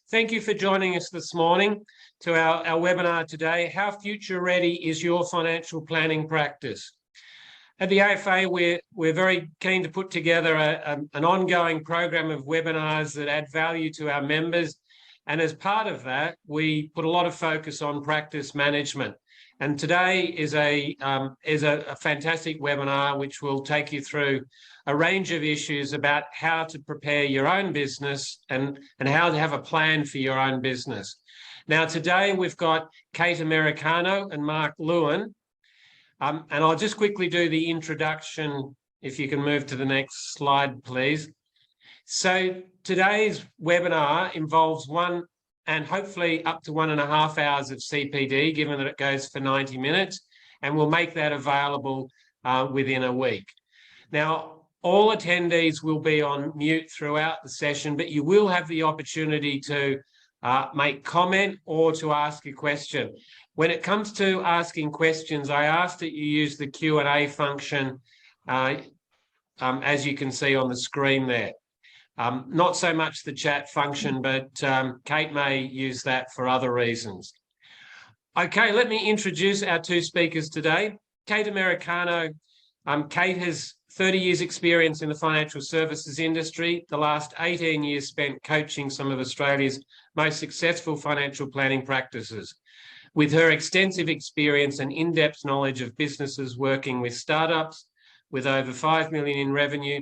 Thank you for joining us this morning to our webinar today, How Future Ready is Your Financial Planning Practice? At the AFA, we're very keen to put together an ongoing program of webinars that add value to our members. And as part of that, we put a lot of focus on practice management. And today is a fantastic webinar which will take you through a range of issues about how to prepare your own business and how to have a plan for your own business. Now, today we've got Cate Americano and Mark Lewin. And I'll just quickly do the introduction, if you can move to the next slide, please. So today's webinar involves one and hopefully up to 1.5 hours of CPD, given that it goes for 90 minutes, and we'll make that available within a week. Now, all attendees will be on mute throughout the session, but you will have the opportunity to make comment or to ask a question. When it comes to asking questions, I ask that you use the Q&A function, as you can see on the screen there. Not so much the chat function, but Cate may use that for other reasons. Okay, let me introduce our two speakers today. Cate Americano. Cate has 30 years experience in the financial services industry, the last 18 years spent coaching some of Australia's most successful financial planning practices. With her extensive experience and in-depth knowledge of businesses working with startups with over 5 million in revenue,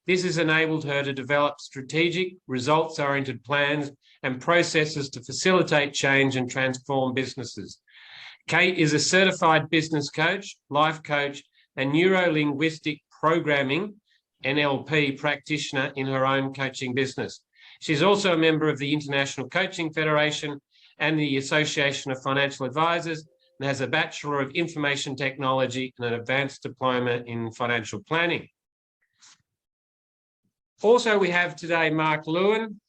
this has enabled her to develop strategic, results-oriented plans and processes to facilitate change and transform businesses. Cate is a certified business coach, life coach, and neuro-linguistic programming, NLP, practitioner in her own coaching business. She's also a member of the International Coaching Federation and the Association of Financial Advisors, and has a Bachelor of Information Technology and an advanced diploma in financial planning. Also, we have today Mark Lewin.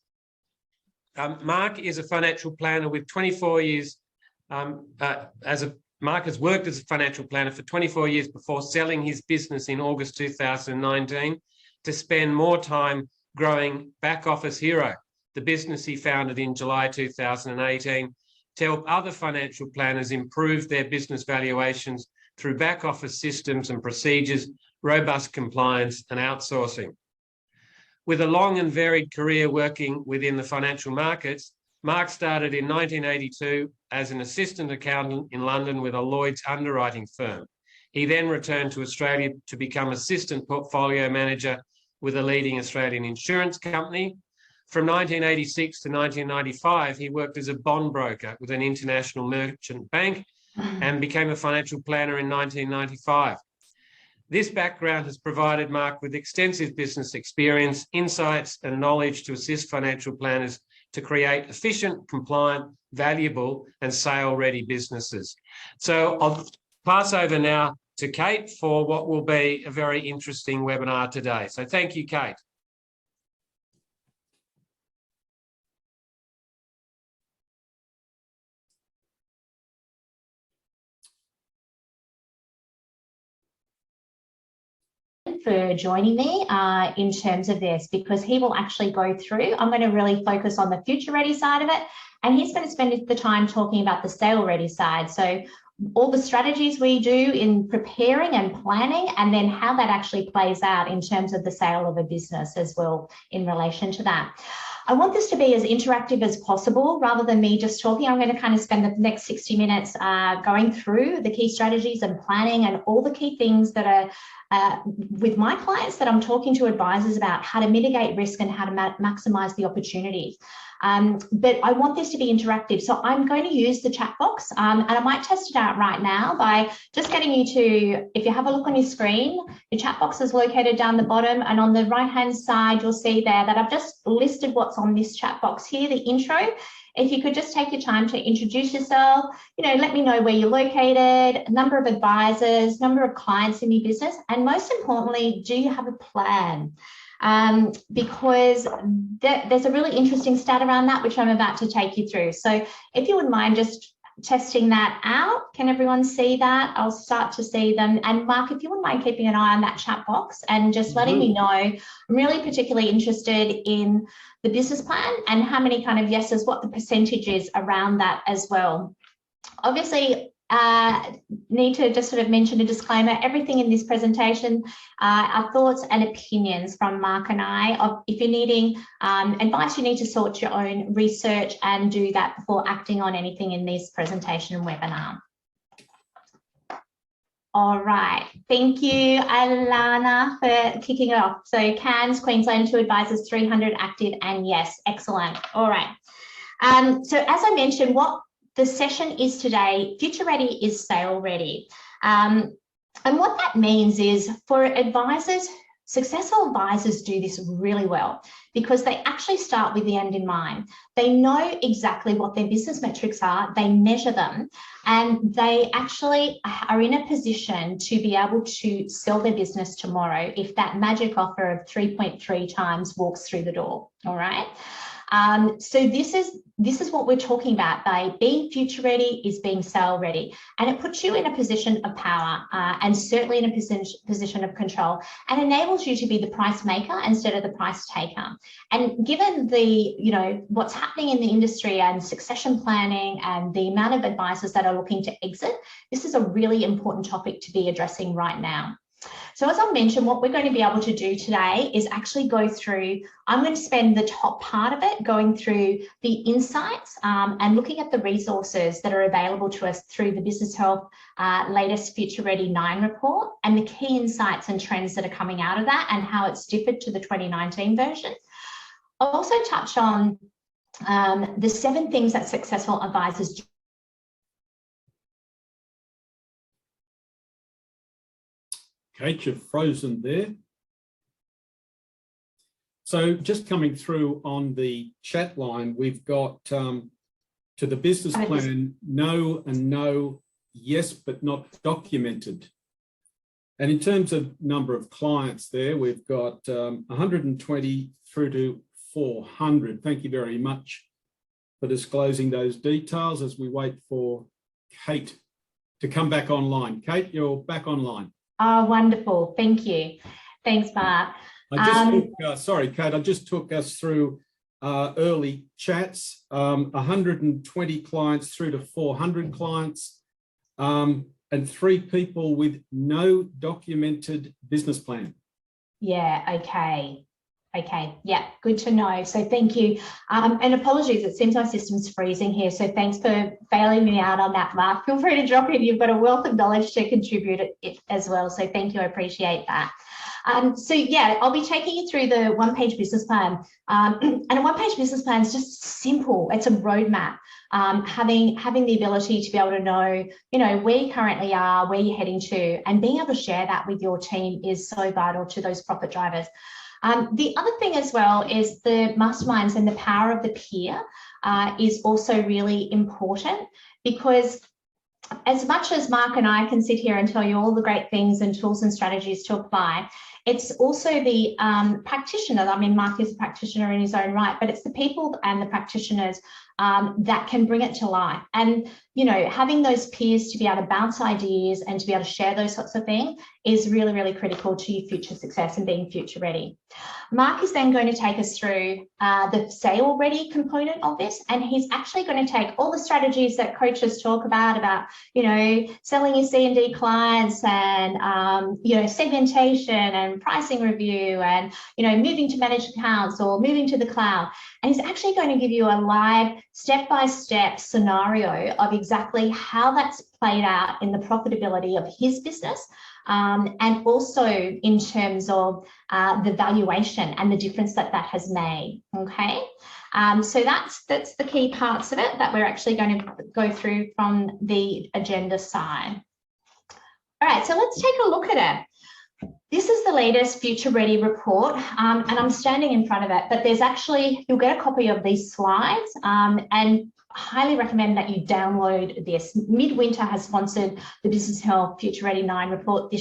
Mark is a financial planner with 24 years. Mark has worked as a financial planner for 24 years before selling his business in August 2019 to spend more time growing Back Office Hero, the business he founded in July 2018, to help other financial planners improve their business valuations through back office systems and procedures, robust compliance, and outsourcing. With a long and varied career working within the financial markets, Mark started in 1982 as an assistant accountant in London with a Lloyd's underwriting firm. He then returned to Australia to become assistant portfolio manager with a leading Australian insurance company. From 1986 to 1995, he worked as a bond broker with an international merchant bank and became a financial planner in 1995. This background has provided Mark with extensive business experience, insights, and knowledge to assist financial planners to create efficient, compliant, valuable, and sale-ready businesses. So I'll pass over now to Cate for what will be a very interesting webinar today. So thank you, Cate. For joining me in terms of this, because he will actually go through. I'm going to really focus on the future ready side of it, and he's going to spend the time talking about the sale ready side. So all the strategies we do in preparing and planning, and then how that actually plays out in terms of the sale of a business as well in relation to that. I want this to be as interactive as possible rather than me just talking. I'm going to kind of spend the next 60 minutes going through the key strategies and planning and all the key things that are with my clients that I'm talking to advisors about how to mitigate risk and how to maximize the opportunities. But I want this to be interactive. So I'm going to use the chat box and I might test it out right now by just getting you to, if you have a look on your screen, the chat box is located down the bottom, and on the right-hand side, you'll see there that I've just listed what's on this chat box here, the intro. If you could just take your time to introduce yourself, let me know where you're located, number of advisors, number of clients in your business, and most importantly, do you have a plan? Because there's a really interesting stat around that, which I'm about to take you through. So if you wouldn't mind just testing that out. Can everyone see that? I'll start to see them. And Mark, if you wouldn't mind keeping an eye on that chat box and just letting me know, I'm really particularly interested in the business plan and how many kind of yeses, what the percentage is around that as well. Obviously, need to just sort of mention a disclaimer. Everything in this presentation are thoughts and opinions from Mark and I. If you're needing advice, you need to sort your own research and do that before acting on anything in this presentation and webinar. All right, thank you, Alana, for kicking it off. So Cairns, Queensland, 2 advisors, 300 active, and yes, excellent. All right. So as I mentioned, what the session is today, Future Ready is Sale Ready. And what that means is for advisors, successful advisors do this really well because they actually start with the end in mind. They know exactly what their business metrics are, they measure them, and they actually are in a position to be able to sell their business tomorrow if that magic offer of 3.3 times walks through the door, all right? So this is what we're talking about. By being future ready is being sale ready, and it puts you in a position of power and certainly in a position of control, and enables you to be the price maker instead of the price taker. And given the what's happening in the industry and succession planning and the amount of advisors that are looking to exit, this is a really important topic to be addressing right now. So as I mentioned, what we're going to be able to do today is actually go through, I'm going to spend the top part of it going through the insights and looking at the resources that are available to us through the Business Health latest Future Ready 9 report and the key insights and trends that are coming out of that and how it's differed to the 2019 version. I'll also touch on the 7 things that successful advisors do. Kate, you're frozen there. So just coming through on the chat line, we've got to the business plan, no and no, yes, but not documented. And in terms of number of clients there, we've got 120 through to 400. Thank you very much for disclosing those details as we wait for Kate to come back online. Kate, you're back online. Oh, wonderful. Thank you. Thanks, Mark. Sorry, Kate, I just took us through early chats, 120 clients through to 400 clients, and 3 people with no documented business plan. Yeah, okay. Okay, yeah, good to know. So thank you. And apologies, it seems my system's freezing here. So thanks for bailing me out on that, Mark. Feel free to drop in. You've got a wealth of knowledge to contribute it as well. So thank you, I appreciate that. So yeah, I'll be taking you through the one-page business plan. And a one-page business plan is just simple. It's a roadmap. Having the ability to be able to know, where you currently are, where you're heading to, and being able to share that with your team is so vital to those profit drivers. The other thing as well is the masterminds and the power of the peer is also really important, because as much as Mark and I can sit here and tell you all the great things and tools and strategies to apply, it's also the practitioner. I mean, Mark is a practitioner in his own right, but it's the people and the practitioners that can bring it to life. And, having those peers to be able to bounce ideas and to be able to share those sorts of things is really, really critical to your future success and being future ready. Mark is then going to take us through the sale ready component of this, and he's actually going to take all the strategies that coaches talk about, selling your C&D clients and, segmentation and pricing review and, moving to managed accounts or moving to the cloud. And he's actually going to give you a live step-by-step scenario of exactly how that's played out in the profitability of his business, and also in terms of the valuation and the difference that has made. Okay, so that's the key parts of it that we're actually going to go through from the agenda side. All right, so let's take a look at it. This is the latest Future Ready report, and I'm standing in front of it, but there's actually, you'll get a copy of these slides, and highly recommend that you download this. Midwinter has sponsored the Business Health Future Ready 9 report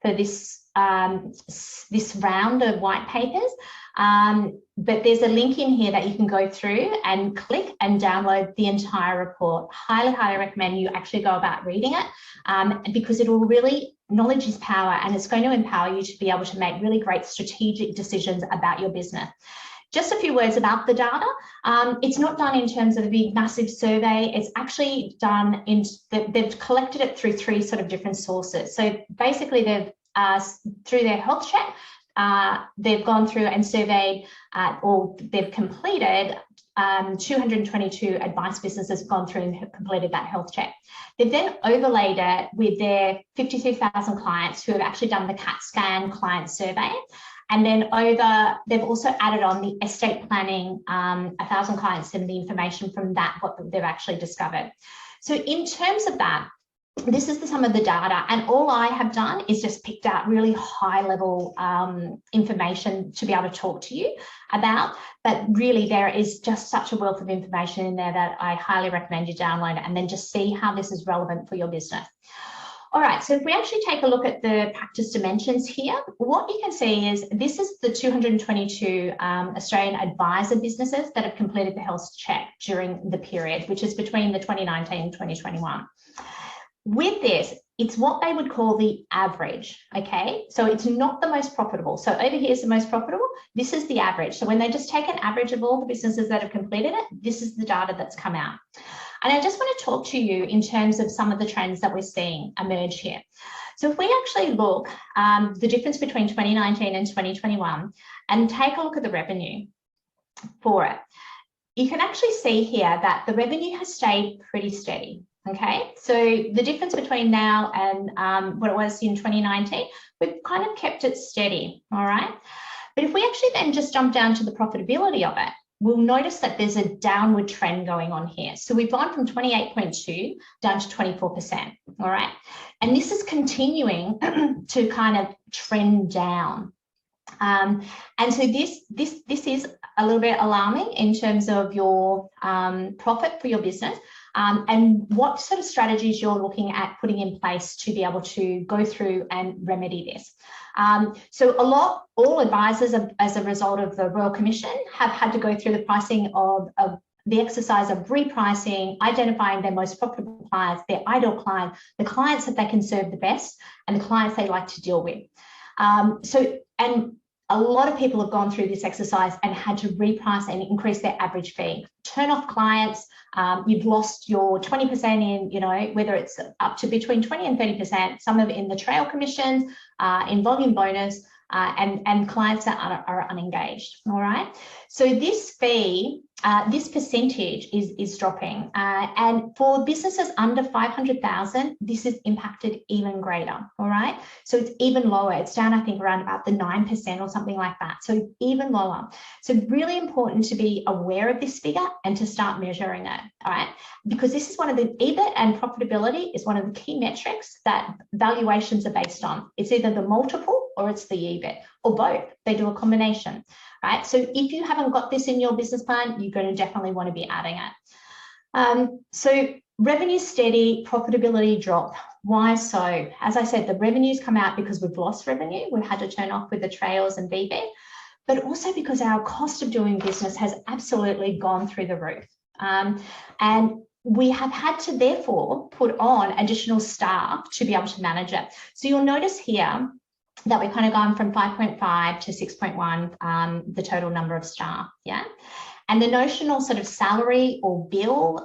for this this round of white papers, but there's a link in here that you can go through and click and download the entire report. Highly recommend you actually go about reading it, because it will really, knowledge is power, and it's going to empower you to be able to make really great strategic decisions about your business. Just a few words about the data. It's not done in terms of a big, massive survey. It's actually done they've collected it through 3 sort of different sources. So basically they've, through their health check, they've gone through and surveyed, or they've completed 222 advice businesses have gone through and completed that health check. They've then overlaid it with their 52,000 clients who have actually done the CAT scan client survey. And then they've also added on the estate planning, 1,000 clients and the information from that, what they've actually discovered. So in terms of that, this is some of the data, and all I have done is just picked out really high level information to be able to talk to you about, but really there is just such a wealth of information in there that I highly recommend you download it and then just see how this is relevant for your business. All right, so if we actually take a look at the practice dimensions here, what you can see is this is the 222 Australian advisor businesses that have completed the health check during the period, which is between the 2019 and 2021. With this, it's what they would call the average, okay? So it's not the most profitable. So over here is the most profitable. This is the average. So when they just take an average of all the businesses that have completed it, this is the data that's come out. And I just want to talk to you in terms of some of the trends that we're seeing emerge here. So if we actually look the difference between 2019 and 2021 and take a look at the revenue for it, you can actually see here that the revenue has stayed pretty steady. Okay, so the difference between now and what it was in 2019, we've kind of kept it steady, all right? But if we actually then just jump down to the profitability of it, we'll notice that there's a downward trend going on here. So we've gone from 28.2 down to 24%, all right? And this is continuing to kind of trend down. And so this is a little bit alarming in terms of your profit for your business. And what sort of strategies you're looking at putting in place to be able to go through and remedy this. So all advisors, as a result of the Royal Commission, have had to go through the pricing of the exercise of repricing, identifying their most profitable clients, their ideal clients, the clients that they can serve the best, and the clients they like to deal with. And a lot of people have gone through this exercise and had to reprice and increase their average fee. Turn off clients, you've lost your 20% in, you know, whether it's up to between 20 and 30%, some of it in the trail commissions, in volume bonus, and clients that are unengaged, all right? So this fee, this percentage is dropping. And for businesses under 500,000, this is impacted even greater, all right? So it's even lower. It's down, I think, around about the 9% or something like that. So even lower. So really important to be aware of this figure and to start measuring it, all right? Because this is one of the, EBIT and profitability is one of the key metrics that valuations are based on. It's either the multiple or it's the EBIT, or both. They do a combination, right? So if you haven't got this in your business plan, you're going to definitely want to be adding it. So revenue steady, profitability drop. Why so? As I said, the revenues come out because we've lost revenue. We've had to turn off with the trails and VB, but also because our cost of doing business has absolutely gone through the roof. And we have had to therefore put on additional staff to be able to manage it. So you'll notice here that we've kind of gone from 5.5 to 6.1, the total number of staff, yeah? And the notional sort of salary or bill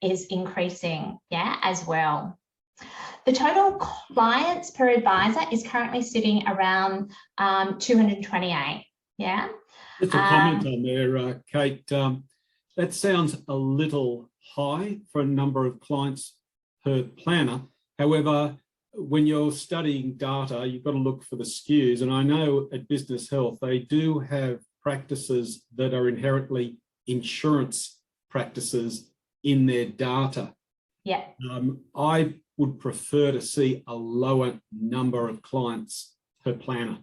is increasing, yeah, as well. The total clients per advisor is currently sitting around 228, yeah? Just a comment on there, Kate. That sounds a little high for a number of clients per planner. However, when you're studying data, you've got to look for the skews. And I know at Business Health, they do have practices that are inherently insurance practices in their data. Yeah. I would prefer to see a lower number of clients per planner.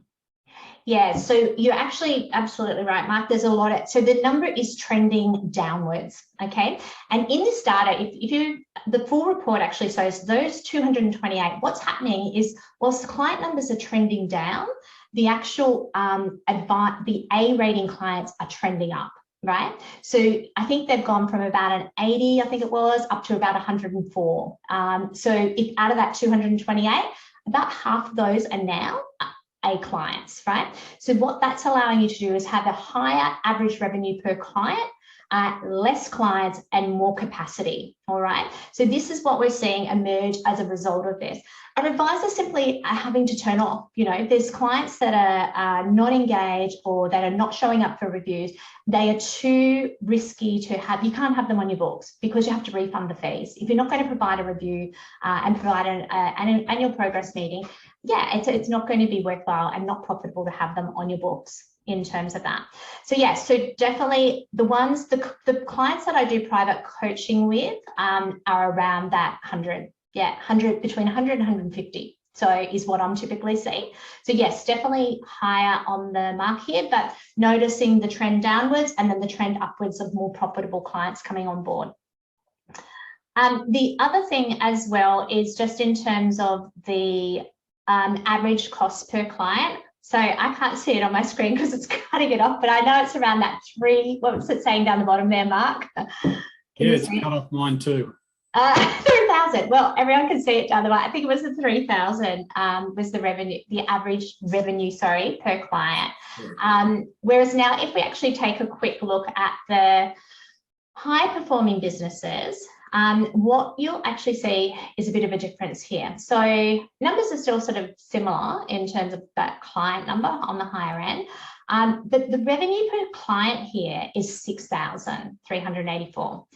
Yeah, so you're actually absolutely right, Mark. There's a lot so the number is trending downwards, okay? And in this data, the full report actually shows those 228, what's happening is whilst the client numbers are trending down, the actual the A rating clients are trending up, right? So I think they've gone from about an 80, I think it was, up to about 104. So if out of that 228, about half of those are now A clients, right? So what that's allowing you to do is have a higher average revenue per client, less clients and more capacity, all right? So this is what we're seeing emerge as a result of this. An advisor simply are having to turn off, there's clients that are not engaged or that are not showing up for reviews. They are too risky to have, you can't have them on your books because you have to refund the fees. If you're not going to provide a review and provide an annual progress meeting, yeah, it's not going to be worthwhile and not profitable to have them on your books in terms of that. So yeah, so definitely the clients that I do private coaching with are around that 100, between 100 and 150. So is what I'm typically seeing. So yes, definitely higher on the mark here, but noticing the trend downwards and then the trend upwards of more profitable clients coming on board. The other thing as well is just in terms of the average cost per client. So I can't see it on my screen because it's cutting it off, but I know it's around that what's it saying down the bottom there, Mark? Yeah, it's cut off mine too. 3,000. Well, everyone can see it down the bottom. I think it was the 3,000 was the revenue, the average revenue, sorry, per client. Whereas now, if we actually take a quick look at the high performing businesses, what you'll actually see is a bit of a difference here. So numbers are still sort of similar in terms of that client number on the higher end, but the revenue per client here is 6,384.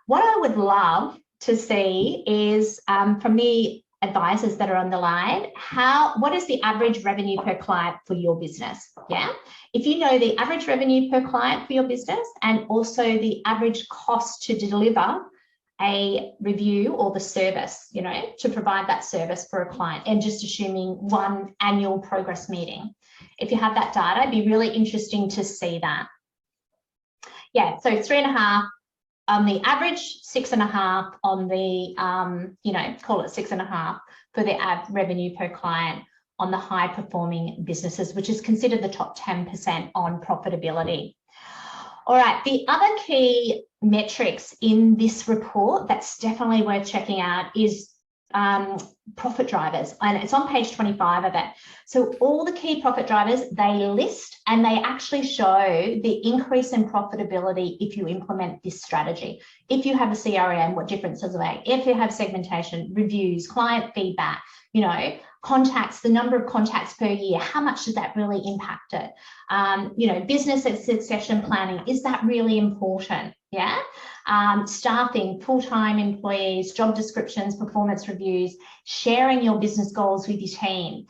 What I would love to see is from the advisors that are on the line, what is the average revenue per client for your business? Yeah, if you know the average revenue per client for your business and also the average cost to deliver a review or the service, to provide that service for a client, and just assuming one annual progress meeting. If you have that data, it'd be really interesting to see that. Yeah, so 3.5 on the average, 6.5 on the, call it 6.5 for the revenue per client on the high performing businesses, which is considered the top 10% on profitability. All right, the other key metrics in this report that's definitely worth checking out is profit drivers, and it's on page 25 of it. So all the key profit drivers, they list and they actually show the increase in profitability if you implement this strategy. If you have a CRM, what difference does it make? If you have segmentation, reviews, client feedback, contacts, the number of contacts per year, how much does that really impact it? Business succession planning, is that really important? Yeah. Staffing, full-time employees, job descriptions, performance reviews, sharing your business goals with your team.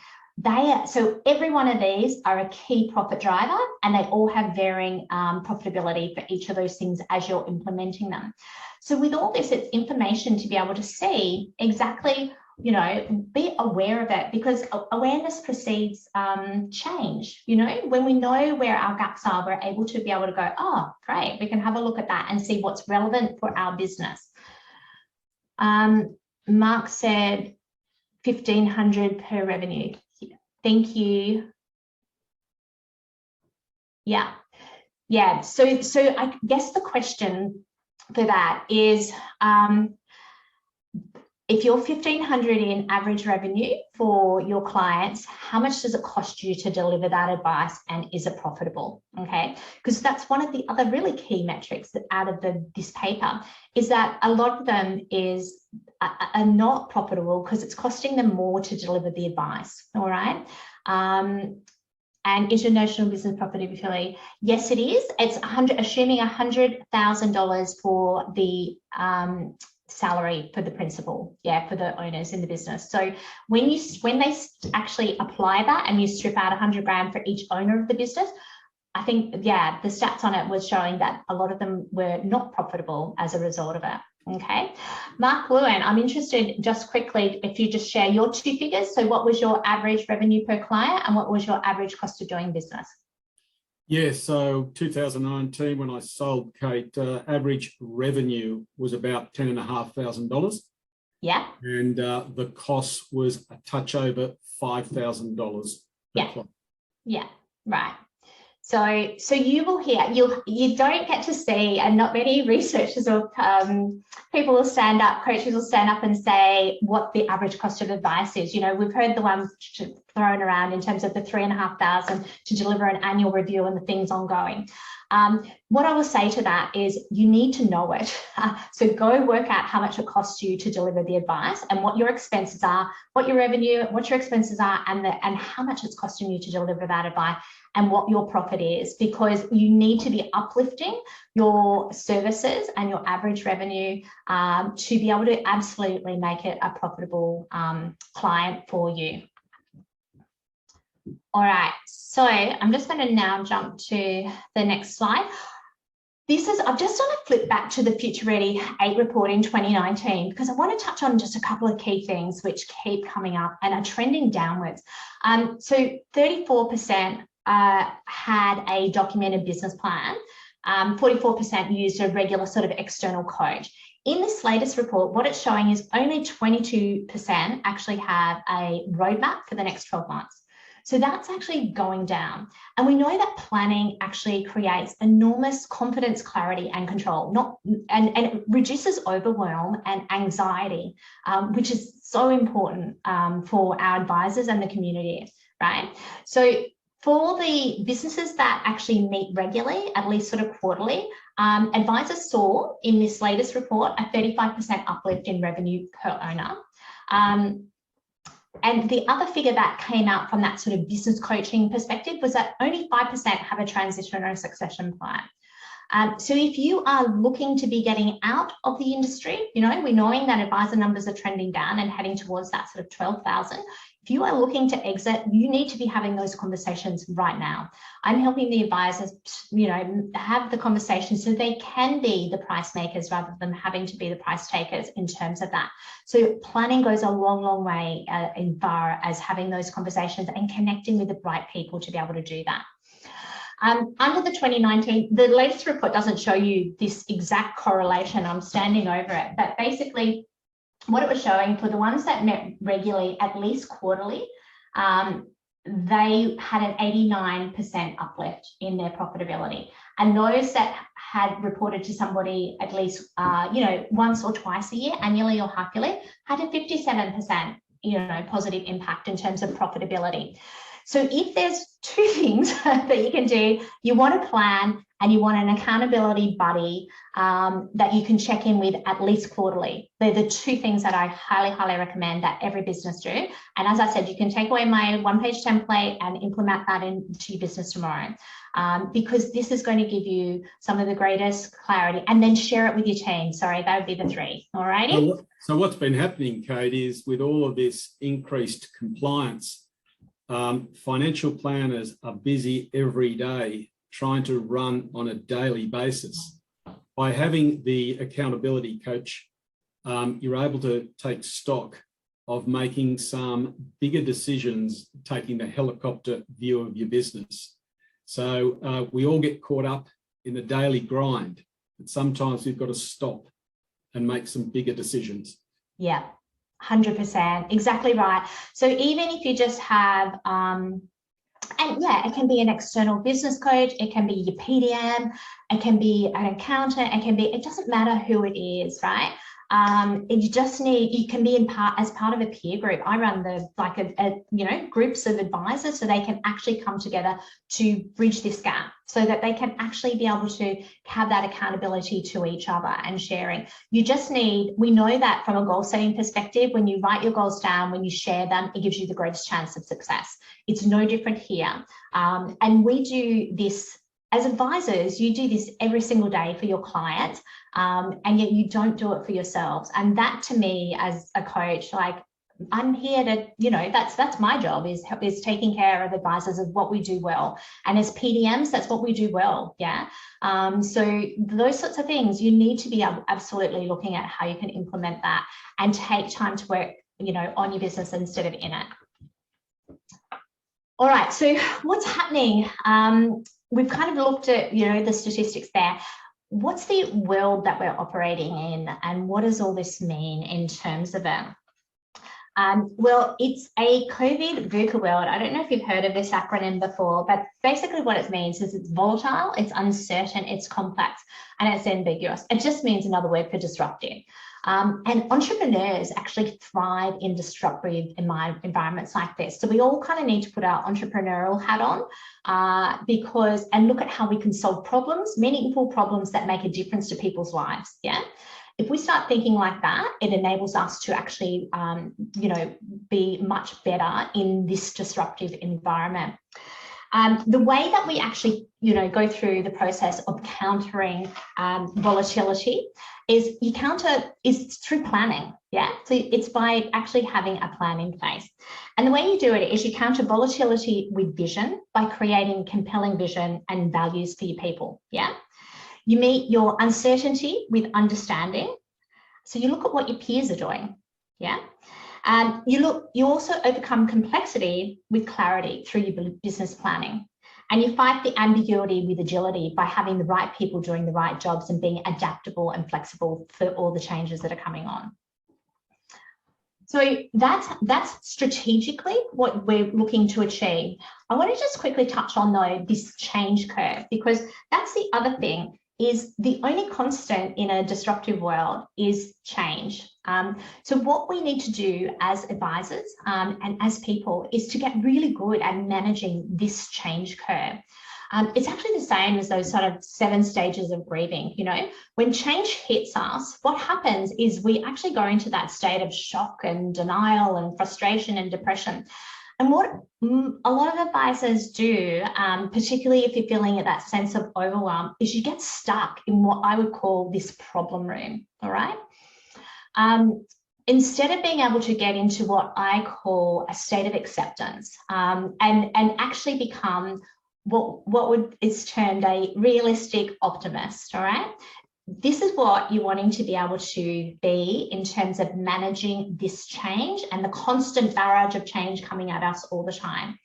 So every one of these are a key profit driver, and they all have varying profitability for each of those things as you're implementing them. So with all this, it's information to be able to see exactly, be aware of it, because awareness precedes change. When we know where our gaps are, we're able to be able to go, oh, great, we can have a look at that and see what's relevant for our business. Mark said 1,500 per revenue. Thank you. Yeah. So I guess the question for that is, if you're 1,500 in average revenue for your clients, how much does it cost you to deliver that advice, and is it profitable? Okay, because that's one of the other really key metrics that out of this paper is that a lot of them are not profitable because it's costing them more to deliver the advice. All right. And international business profitability, yes, it is. It's assuming $100,000 for the salary for the principal, for the owners in the business. So when they actually apply that and you strip out 100 grand for each owner of the business, I think, yeah, the stats on it was showing that a lot of them were not profitable as a result of it. Okay, Mark Lewin, I'm interested just quickly if you just share your two figures. So what was your average revenue per client and what was your average cost of doing business? Yeah, so 2019, when I sold Cate, average revenue was about $10,500. Yeah. And the cost was a touch over $5,000. Yeah. Yeah, right. So you will hear, you don't get to see, and not many researchers or people will stand up, coaches will stand up and say what the average cost of advice is. You know, we've heard the ones thrown around in terms of the $3,500 to deliver an annual review and the things ongoing. What I will say to that is you need to know it. So go work out how much it costs you to deliver the advice and what your expenses are, what your revenue, what your expenses are, and how much it's costing you to deliver that advice and what your profit is, because you need to be uplifting your services and your average revenue to be able to absolutely make it a profitable client for you. All right, so I'm just going to now jump to the next slide. This is, I've just done a flip back to the Future Ready 8 report in 2019 because I want to touch on just a couple of key things which keep coming up and are trending downwards. So 34% had a documented business plan, 44% used a regular sort of external coach. In this latest report, what it's showing is only 22% actually have a roadmap for the next 12 months. So that's actually going down. And we know that planning actually creates enormous confidence, clarity, and control, and it reduces overwhelm and anxiety, which is so important for our advisors and the community, right? So for the businesses that actually meet regularly, at least sort of quarterly, advisors saw in this latest report a 35% uplift in revenue per owner. And the other figure that came out from that sort of business coaching perspective was that only 5% have a transition or a succession plan. So if you are looking to be getting out of the industry, you know, we're knowing that advisor numbers are trending down and heading towards that sort of 12,000. If you are looking to exit, you need to be having those conversations right now. I'm helping the advisors, you know, have the conversations so they can be the price makers rather than having to be the price takers in terms of that. So planning goes a long, long way in far as having those conversations and connecting with the right people to be able to do that. Under the 2019, the latest report doesn't show you this exact correlation. I'm standing over it, but basically what it was showing for the ones that met regularly, at least quarterly, they had an 89% uplift in their profitability. And those that had reported to somebody at least, you know, once or twice a year, annually or half yearly, had a 57%, you know, positive impact in terms of profitability. So if there's two things that you can do, you want a plan and you want an accountability buddy that you can check in with at least quarterly. They're the two things that I highly, highly recommend that every business do. And as I said, you can take away my one-page template and implement that into your business tomorrow, because this is going to give you some of the greatest clarity, and then share it with your team. Sorry, that would be the three. All righty. So what's been happening, Cate, is with all of this increased compliance, financial planners are busy every day trying to run on a daily basis. By having the accountability coach, you're able to take stock of making some bigger decisions, taking the helicopter view of your business. So we all get caught up in the daily grind, but sometimes we've got to stop and make some bigger decisions. Yeah. 100%, exactly right. So even if you just have, and yeah, it can be an external business coach, it can be your PDM, it can be an accountant, it doesn't matter who it is, right? You just need, you can be as part of a peer group. I run you know, groups of advisors so they can actually come together to bridge this gap so that they can actually be able to have that accountability to each other and sharing. You just need, we know that from a goal setting perspective, when you write your goals down, when you share them, it gives you the greatest chance of success. It's no different here. And we do this as advisors, you do this every single day for your clients, and yet you don't do it for yourselves. And that, to me, as a coach, like, I'm here to, you know, that's my job, is taking care of advisors of what we do well. And as PDMs, that's what we do well. Yeah. So those sorts of things, you need to be absolutely looking at how you can implement that and take time to work, you know, on your business instead of in it. All right. So what's happening? We've kind of looked at, you know, the statistics there. What's the world that we're operating in, and what does all this mean in terms of it? Well, it's a COVID VUCA world. I don't know if you've heard of this acronym before, but basically what it means is it's volatile, it's uncertain, it's complex, and it's ambiguous. It just means another word for disruptive. And entrepreneurs actually thrive in disruptive environments like this. So we all kind of need to put our entrepreneurial hat on and look at how we can solve problems, meaningful problems that make a difference to people's lives. Yeah. If we start thinking like that, it enables us to actually, you know, be much better in this disruptive environment. The way that we actually, you know, go through the process of countering volatility is through planning. Yeah, so it's by actually having a plan in place. And the way you do it is you counter volatility with vision by creating compelling vision and values for your people. Yeah. You meet your uncertainty with understanding. So you look at what your peers are doing. Yeah. You also overcome complexity with clarity through your business planning. And you fight the ambiguity with agility by having the right people doing the right jobs and being adaptable and flexible for all the changes that are coming on. So that's strategically what we're looking to achieve. I want to just quickly touch on, though, this change curve, because that's the other thing. Is the only constant in a disruptive world is change. So what we need to do as advisors and as people is to get really good at managing this change curve. It's actually the same as those sort of 7 stages of grieving. You know, when change hits us, what happens is we actually go into that state of shock and denial and frustration and depression. And what a lot of advisors do, particularly if you're feeling that sense of overwhelm, is you get stuck in what I would call this problem room, all right? Instead of being able to get into what I call a state of acceptance and actually become what is termed a realistic optimist, all right? This is what you're wanting to be able to be in terms of managing this change and the constant barrage of change coming at us all the time.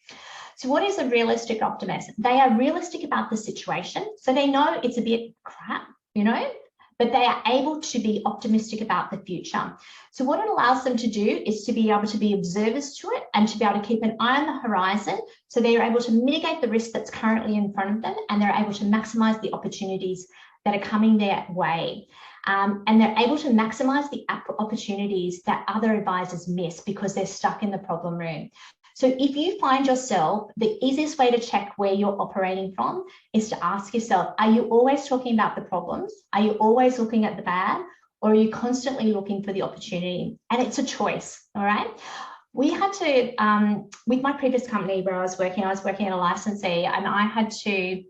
So what is a realistic optimist? They are realistic about the situation. So they know it's a bit crap, you know, but they are able to be optimistic about the future. So what it allows them to do is to be able to be observers to it and to be able to keep an eye on the horizon. So they're able to mitigate the risk that's currently in front of them, and they're able to maximize the opportunities that are coming their way. And they're able to maximize the opportunities that other advisors miss because they're stuck in the problem room. So if you find yourself, the easiest way to check where you're operating from is to ask yourself, are you always talking about the problems? Are you always looking at the bad? Or are you constantly looking for the opportunity? And it's a choice, all right? We had to, with my previous company where I was working at a licensee, and I had to,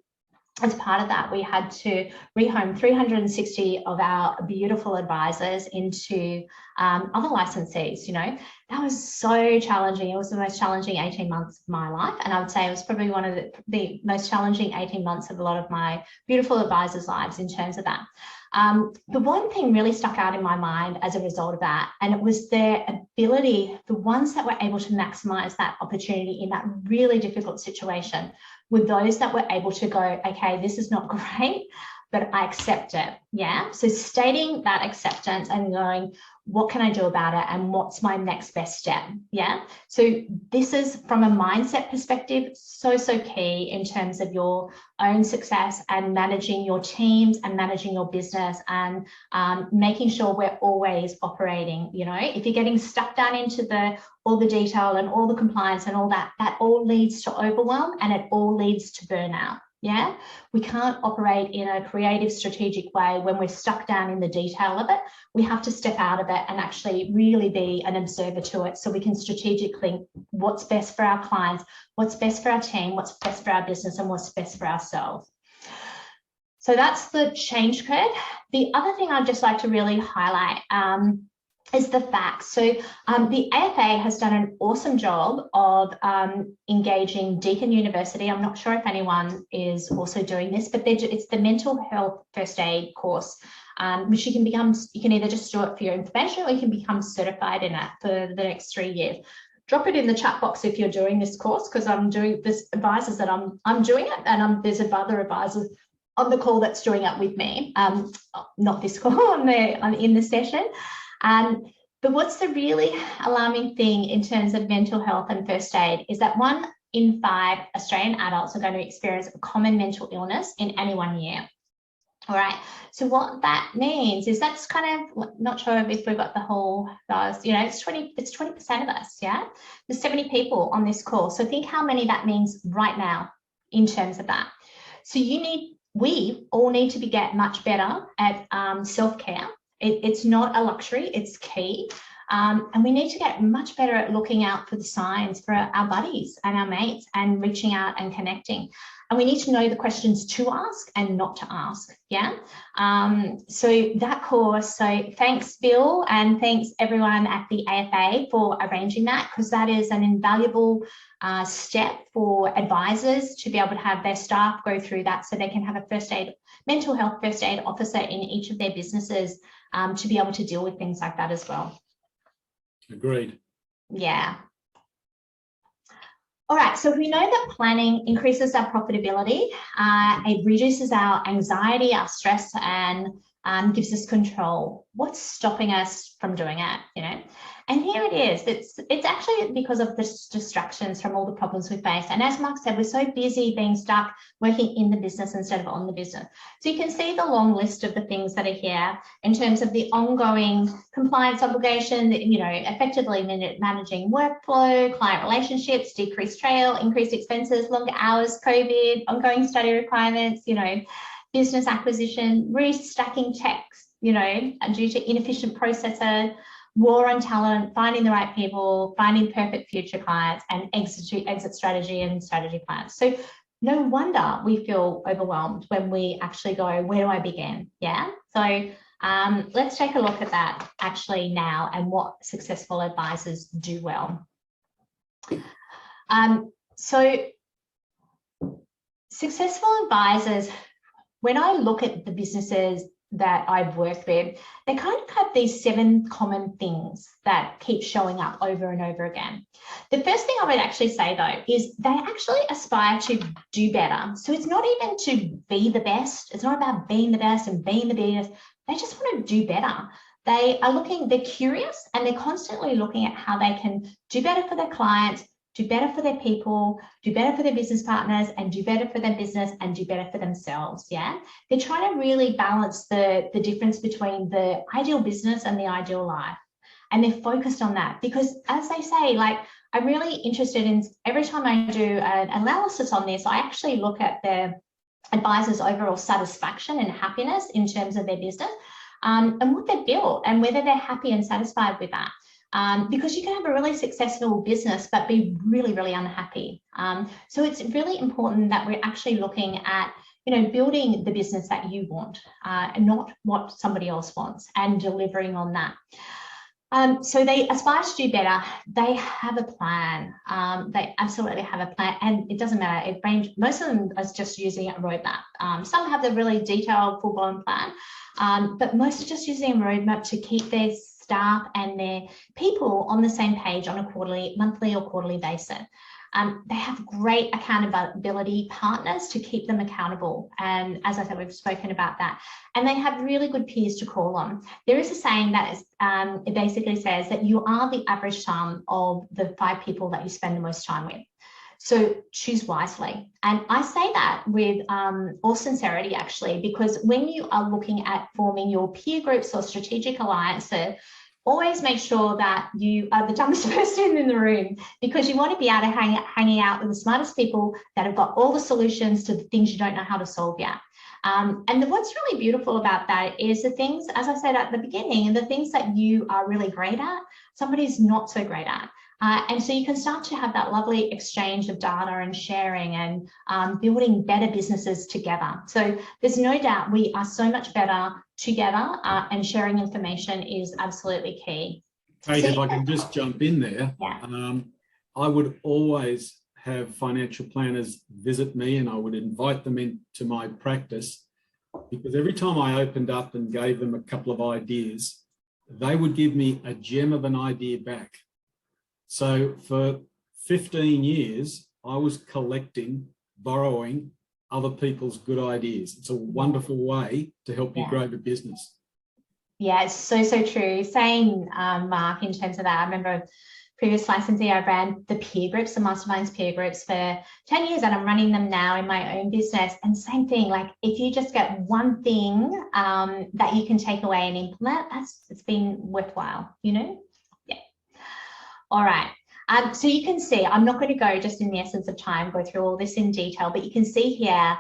as part of that, we had to rehome 360 of our beautiful advisors into other licensees. You know, that was so challenging. It was the most challenging 18 months of my life. And I would say it was probably one of the most challenging 18 months of a lot of my beautiful advisors' lives in terms of that. The one thing really stuck out in my mind as a result of that, and it was their ability, the ones that were able to maximize that opportunity in that really difficult situation, were those that were able to go, okay, this is not great, but I accept it. Yeah. So stating that acceptance and going, what can I do about it? And what's my next best step? Yeah. So this is, from a mindset perspective, so key in terms of your own success and managing your teams and managing your business and making sure we're always operating. You know, if you're getting stuck down into all the detail and all the compliance and all that, that all leads to overwhelm and it all leads to burnout. Yeah, we can't operate in a creative, strategic way when we're stuck down in the detail of it. We have to step out of it and actually really be an observer to it so we can strategically what's best for our clients, what's best for our team, what's best for our business, and what's best for ourselves. So that's the change curve. The other thing I'd just like to really highlight is the facts. So the AFA has done an awesome job of engaging Deakin University. I'm not sure if anyone is also doing this, but it's the mental health first aid course, which you can either just do it for your information, or you can become certified in it for the next 3 years. Drop it in the chat box if you're doing this course, because I'm doing this advisors that I'm doing it, and there's other advisors on the call that's doing it with me. Not this call, in the session. But what's the really alarming thing in terms of mental health and first aid is that 1 in 5 Australian adults are going to experience a common mental illness in any 1 year. All right. So what that means is that's kind of, not sure if we've got the whole, it's 20% of us. Yeah. There's 70 people on this call. So think how many that means right now in terms of that. So we all need to get much better at self-care. It's not a luxury, it's key. And we need to get much better at looking out for the signs for our buddies and our mates and reaching out and connecting. And we need to know the questions to ask and not to ask. Yeah. So that course, so thanks, Bill, and thanks everyone at the AFA for arranging that, because that is an invaluable step for advisors to be able to have their staff go through that, so they can have a mental health first aid officer in each of their businesses to be able to deal with things like that as well. Agreed. Yeah. All right, so we know that planning increases our profitability, it reduces our anxiety, our stress, and gives us control. What's stopping us from doing it, And here it is. It's actually because of the distractions from all the problems we face. And as Mark said, we're so busy being stuck working in the business instead of on the business. So you can see the long list of the things that are here in terms of the ongoing compliance obligation, effectively managing workflow, client relationships, decreased trail, increased expenses, longer hours, COVID, ongoing study requirements, business acquisition, restacking checks, due to inefficient processes, war on talent, finding the right people, finding perfect future clients, and exit strategy and strategy plans. So no wonder we feel overwhelmed when we actually go, where do I begin? Yeah. So let's take a look at that actually now and what successful advisors do well. So successful advisors, when I look at the businesses that I've worked with, they kind of have these 7 common things that keep showing up over and over again. The first thing I would actually say though is they actually aspire to do better. So it's not even to be the best. It's not about being the best and being the biggest. They just want to do better. They're curious, and they're constantly looking at how they can do better for their clients, do better for their people, do better for their business partners, and do better for their business and do better for themselves. Yeah, they're trying to really balance the difference between the ideal business and the ideal life. And they're focused on that because, as they say, I'm really interested in, every time I do an analysis on this, I actually look at their advisors' overall satisfaction and happiness in terms of their business and what they've built and whether they're happy and satisfied with that. Because you can have a really successful business but be really, really unhappy. So it's really important that we're actually looking at, building the business that you want and not what somebody else wants, and delivering on that. So they aspire to do better. They have a plan. They absolutely have a plan, and it doesn't matter. Most of them are just using a roadmap. Some have the really detailed, full-blown plan, but most are just using a roadmap to keep their staff and their people on the same page on a monthly or quarterly basis. They have great accountability partners to keep them accountable. And as I said, we've spoken about that. And they have really good peers to call on. There is a saying that is, it basically says that you are the average sum of the 5 people that you spend the most time with. So choose wisely. And I say that with all sincerity, actually, because when you are looking at forming your peer groups or strategic alliances, always make sure that you are the dumbest person in the room, because you want to be able to hanging out with the smartest people that have got all the solutions to the things you don't know how to solve yet. And what's really beautiful about that is the things, as I said at the beginning, the things that you are really great at, somebody's not so great at. And so you can start to have that lovely exchange of data and sharing and building better businesses together. So there's no doubt we are so much better together and sharing information is absolutely key. Kate, if I can just jump in there, yeah. I would always have financial planners visit me, and I would invite them into my practice, because every time I opened up and gave them a couple of ideas, they would give me a gem of an idea back. So for 15 years, I was collecting, borrowing other people's good ideas. It's a wonderful way to help you grow the business. Yeah, it's so true. Same, Mark, in terms of that. I remember previous licensee, I ran the peer groups, the masterminds peer groups for 10 years, and I'm running them now in my own business. And same thing, like if you just get one thing that you can take away and implement, it's been worthwhile, you know? Yeah. All right. So you can see, I'm not going to go just in the essence of time, go through all this in detail, but you can see here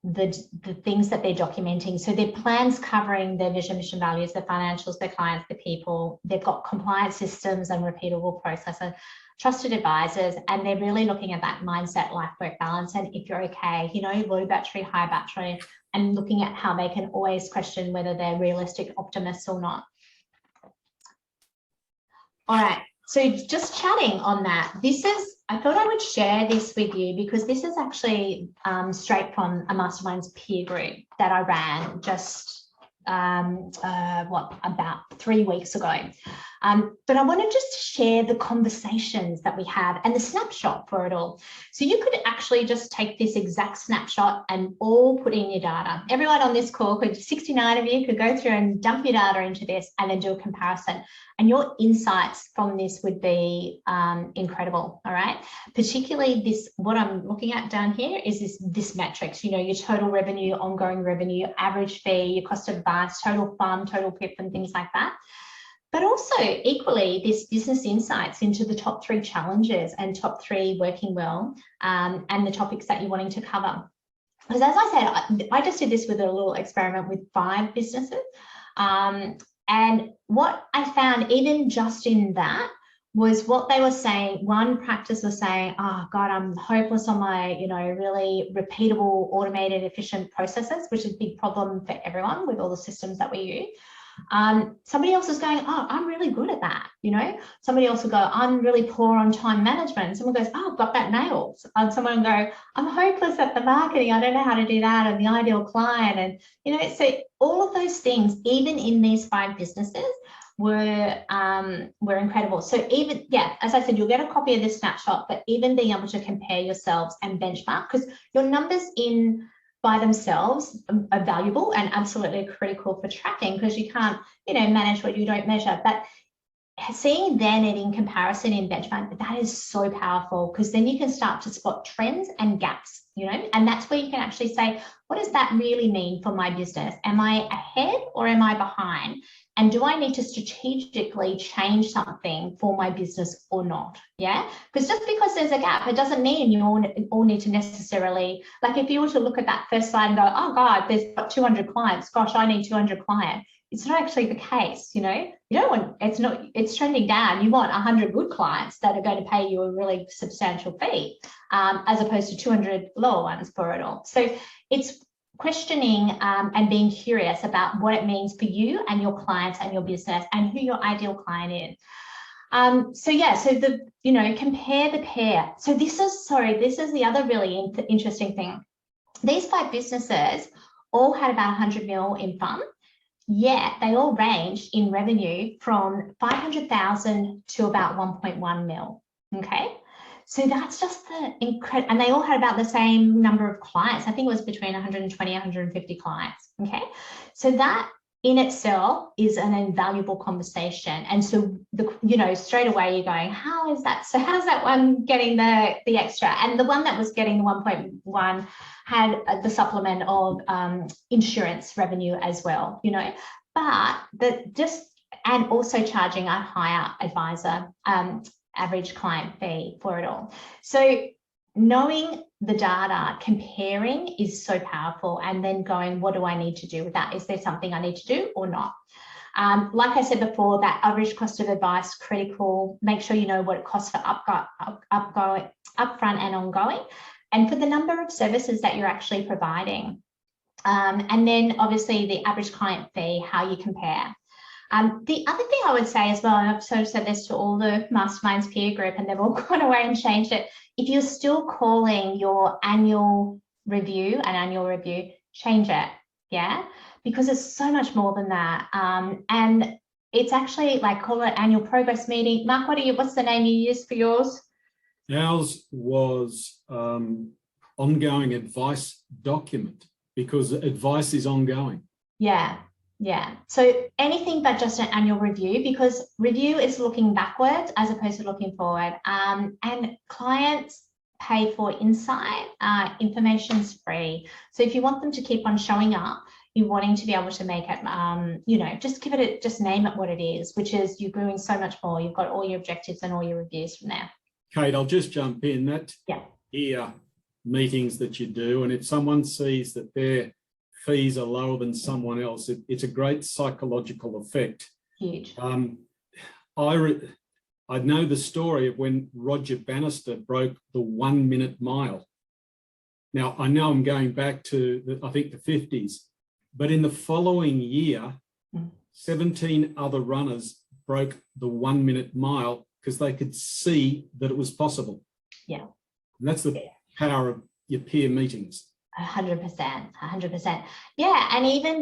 the things that they're documenting. So their plans covering their vision, mission, values, their financials, their clients, their people. They've got compliance systems and repeatable processes, trusted advisors, and they're really looking at that mindset, life, work balance. And if you're okay, you know, low battery, high battery, and looking at how they can always question whether they're realistic optimists or not. All right. So just chatting on that, I thought I would share this with you because this is actually straight from a masterminds peer group that I ran just about 3 weeks ago. But I wanted just to share the conversations that we have and the snapshot for it all. So you could actually just take this exact snapshot and all put in your data. Everyone on this call, 69 of you could go through and dump your data into this and then do a comparison. And your insights from this would be incredible, all right? Particularly this, what I'm looking at down here is this metrics, you know, your total revenue, ongoing revenue, average fee, your cost of advice, total FUM, total PIP, and things like that. But also equally this business insights into the top 3 challenges and top 3 working well and the topics that you're wanting to cover. Because as I said, I just did this with a little experiment with 5 businesses. And what I found even just in that was what they were saying. One practice was saying, oh God, I'm hopeless on my, you know, really repeatable, automated, efficient processes, which is a big problem for everyone with all the systems that we use. Somebody else is going, oh, I'm really good at that, you know. Somebody else will go, I'm really poor on time management. Someone goes, oh, I've got that nailed. And someone will go, I'm hopeless at the marketing. I don't know how to do that, and the ideal client. And, you know, so all of those things, even in these 5 businesses, were incredible. So even, yeah, as I said, you'll get a copy of this snapshot, but even being able to compare yourselves and benchmark, because your numbers in by themselves are valuable and absolutely critical for tracking, because you can't, you know, manage what you don't measure. But seeing then it in comparison in benchmark, that is so powerful, because then you can start to spot trends and gaps, you know, and that's where you can actually say, what does that really mean for my business? Am I ahead or am I behind? And do I need to strategically change something for my business or not? Yeah, because just because there's a gap, it doesn't mean you all need to necessarily, like if you were to look at that first slide and go, oh God, there's got 200 clients. Gosh, I need 200 clients. It's not actually the case, you know. You don't want, it's trending down. You want 100 good clients that are going to pay you a really substantial fee, as opposed to 200 lower ones for it all. So it's questioning and being curious about what it means for you and your clients and your business and who your ideal client is. So yeah, so the, you know, compare the pair. So this is the other really interesting thing. These 5 businesses all had about 100 mil in FUM, yet they all ranged in revenue from 500,000 to about 1.1 mil. Okay. So that's just the incredible, and they all had about the same number of clients. I think it was between 120, 150 clients. Okay. So that in itself is an invaluable conversation. And so, you know, straight away you're going, how is that? So how's that one getting the extra? And the one that was getting the 1.1 had the supplement of insurance revenue as well, you know, but and also charging a higher advisor average client fee for it all. So knowing the data, comparing is so powerful, and then going, what do I need to do with that? Is there something I need to do or not? Like I said before, that average cost of advice, critical. Make sure you know what it costs for upfront and ongoing, and for the number of services that you're actually providing. And then obviously the average client fee, how you compare. The other thing I would say as well, and I've sort of said this to all the Masterminds peer group and they've all gone away and changed it. If you're still calling your annual review an annual review, change it, yeah? Because it's so much more than that. And it's actually like, call it annual progress meeting. Mark, what's the name you used for yours? Ours was ongoing advice document, because advice is ongoing. Yeah. Yeah, so anything but just an annual review, because review is looking backwards as opposed to looking forward. And clients pay for insight. Information's free. So if you want them to keep on showing up, you're wanting to be able to make it, you know, just name it what it is, which is you're doing so much more. You've got all your objectives and all your reviews from there. Kate, I'll just jump in. That here meetings that you do, and if someone sees that their fees are lower than someone else, it's a great psychological effect. Huge. I know the story of when Roger Bannister broke the 1 minute mile. Now, I know I'm going back to, I think, the 50s, but in the following year, 17 other runners broke the 1 minute mile because they could see that it was possible. Yeah. And that's the power of your peer meetings. 100%. Yeah, and even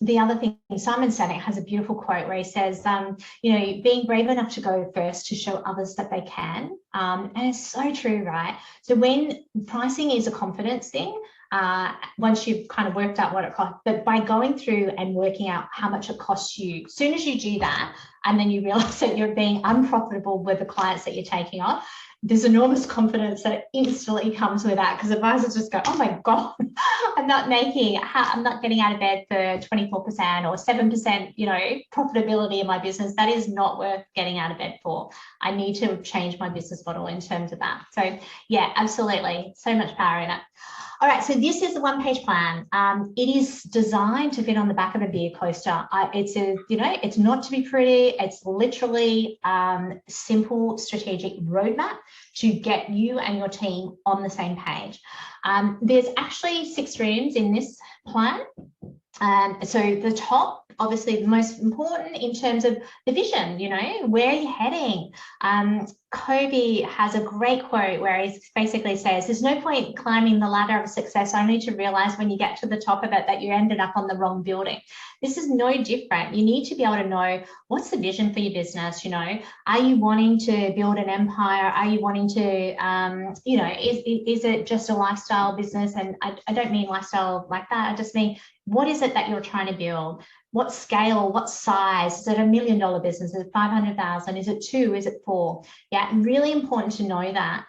the other thing, Simon Sinek has a beautiful quote where he says, you know, being brave enough to go first to show others that they can. And it's so true, right? So when pricing is a confidence thing, once you've kind of worked out what it costs, but by going through and working out how much it costs you, as soon as you do that, and then you realize that you're being unprofitable with the clients that you're taking on, there's enormous confidence that instantly comes with that, because advisors just go, oh my God, I'm not getting out of bed for 24% or 7%, you know, profitability in my business. That is not worth getting out of bed for. I need to change my business model in terms of that. So yeah, absolutely. So much power in it. All right, so this is the one-page plan. It is designed to fit on the back of a beer coaster. It's not to be pretty. It's literally simple strategic roadmap to get you and your team on the same page. There's actually 6 streams in this plan. So the top, obviously the most important in terms of the vision, you know, where are you heading? Kobe has a great quote where he basically says, there's no point climbing the ladder of success only to realize when you get to the top of it that you ended up on the wrong building. This is no different. You need to be able to know what's the vision for your business. You know, are you wanting to build an empire? Are you wanting to, you know, is it just a lifestyle business? And I don't mean lifestyle like that. I just mean, what is it that you're trying to build? What scale, what size? Is it $1 million business? Is it 500,000? Is it 2? Is it 4? Yeah, really important to know that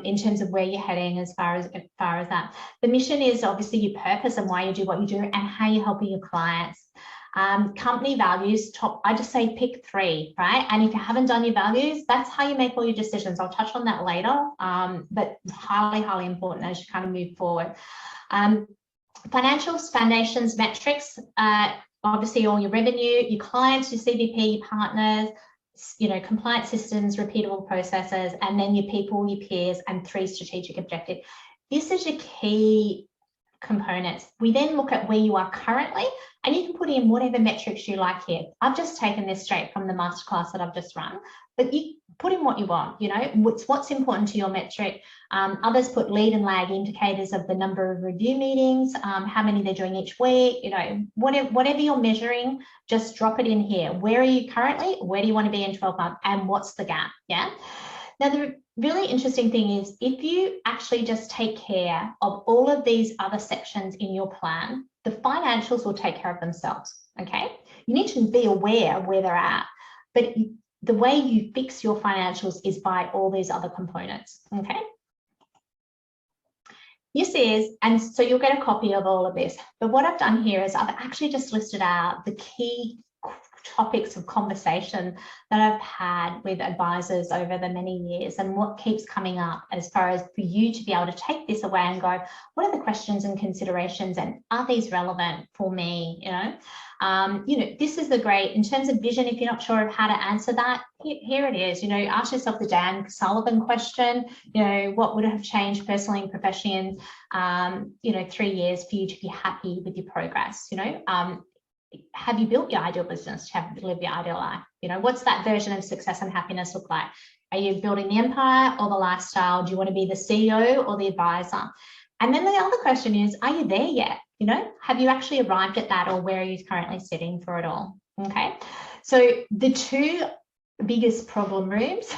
in terms of where you're heading as far as that. The mission is obviously your purpose and why you do what you do and how you're helping your clients. Company values, I just say pick 3, right? And if you haven't done your values, that's how you make all your decisions. I'll touch on that later, but highly, highly important as you kind of move forward. Financials, foundations, metrics, obviously all your revenue, your clients, your CVP, your partners, you know, compliance systems, repeatable processes, and then your people, your peers, and 3 strategic objectives. This is your key components. We then look at where you are currently, and you can put in whatever metrics you like here. I've just taken this straight from the masterclass that I've just run, but you put in what you want, you know, what's important to your metric. Others put lead and lag indicators of the number of review meetings, how many they're doing each week, you know, whatever you're measuring, just drop it in here. Where are you currently? Where do you want to be in 12 months? And what's the gap? Yeah. Now, the really interesting thing is if you actually just take care of all of these other sections in your plan, the financials will take care of themselves, okay? You need to be aware of where they're at, but the way you fix your financials is by all these other components, okay? This is, and so you'll get a copy of all of this, but what I've done here is I've actually just listed out the key topics of conversation that I've had with advisors over the many years, and what keeps coming up as far as for you to be able to take this away and go, what are the questions and considerations, and are these relevant for me? This is the great, in terms of vision, if you're not sure of how to answer that, here it is. Ask yourself the Dan Sullivan question. What would have changed personally and professionally in 3 years for you to be happy with your progress? Have you built your ideal business? Have you lived your ideal life? What's that version of success and happiness look like? Are you building the empire or the lifestyle? Do you want to be the CEO or the advisor? And then the other question is, are you there yet? Have you actually arrived at that, or where are you currently sitting for it all? Okay. So the two biggest problem rooms,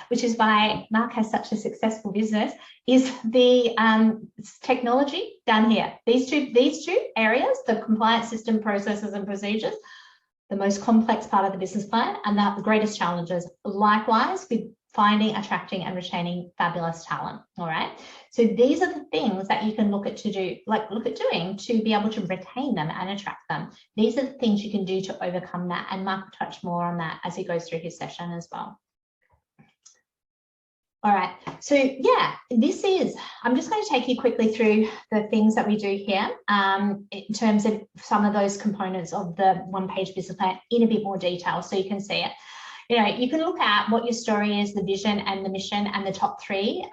which is why Mark has such a successful business, is the technology down here. These two areas, the compliance system, processes and procedures, the most complex part of the business plan, and the greatest challenges. Likewise with finding, attracting and retaining fabulous talent. All right. So these are the things that you can look at doing to be able to retain them and attract them. These are the things you can do to overcome that. And Mark will touch more on that as he goes through his session as well. All right. So yeah, I'm just going to take you quickly through the things that we do here in terms of some of those components of the one-page business plan in a bit more detail so you can see it. You can look at what your story is, the vision and the mission, and the top 3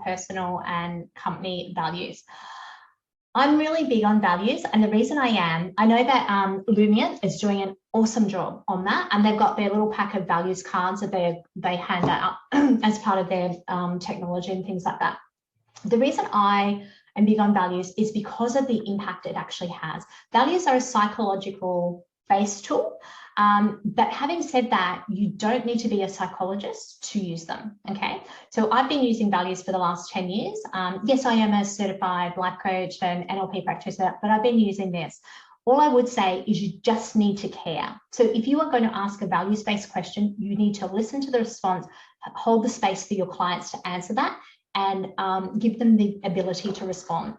personal and company values. I'm really big on values, and the reason I am, I know that Lumion is doing an awesome job on that, and they've got their little pack of values cards that they hand out as part of their technology and things like that. The reason I am big on values is because of the impact it actually has. Values are a psychological based tool. But having said that, you don't need to be a psychologist to use them, okay? So I've been using values for the last 10 years. Yes, I am a certified life coach and NLP practitioner, but I've been using this. All I would say is you just need to care. So if you are going to ask a values-based question, you need to listen to the response, hold the space for your clients to answer that, and give them the ability to respond.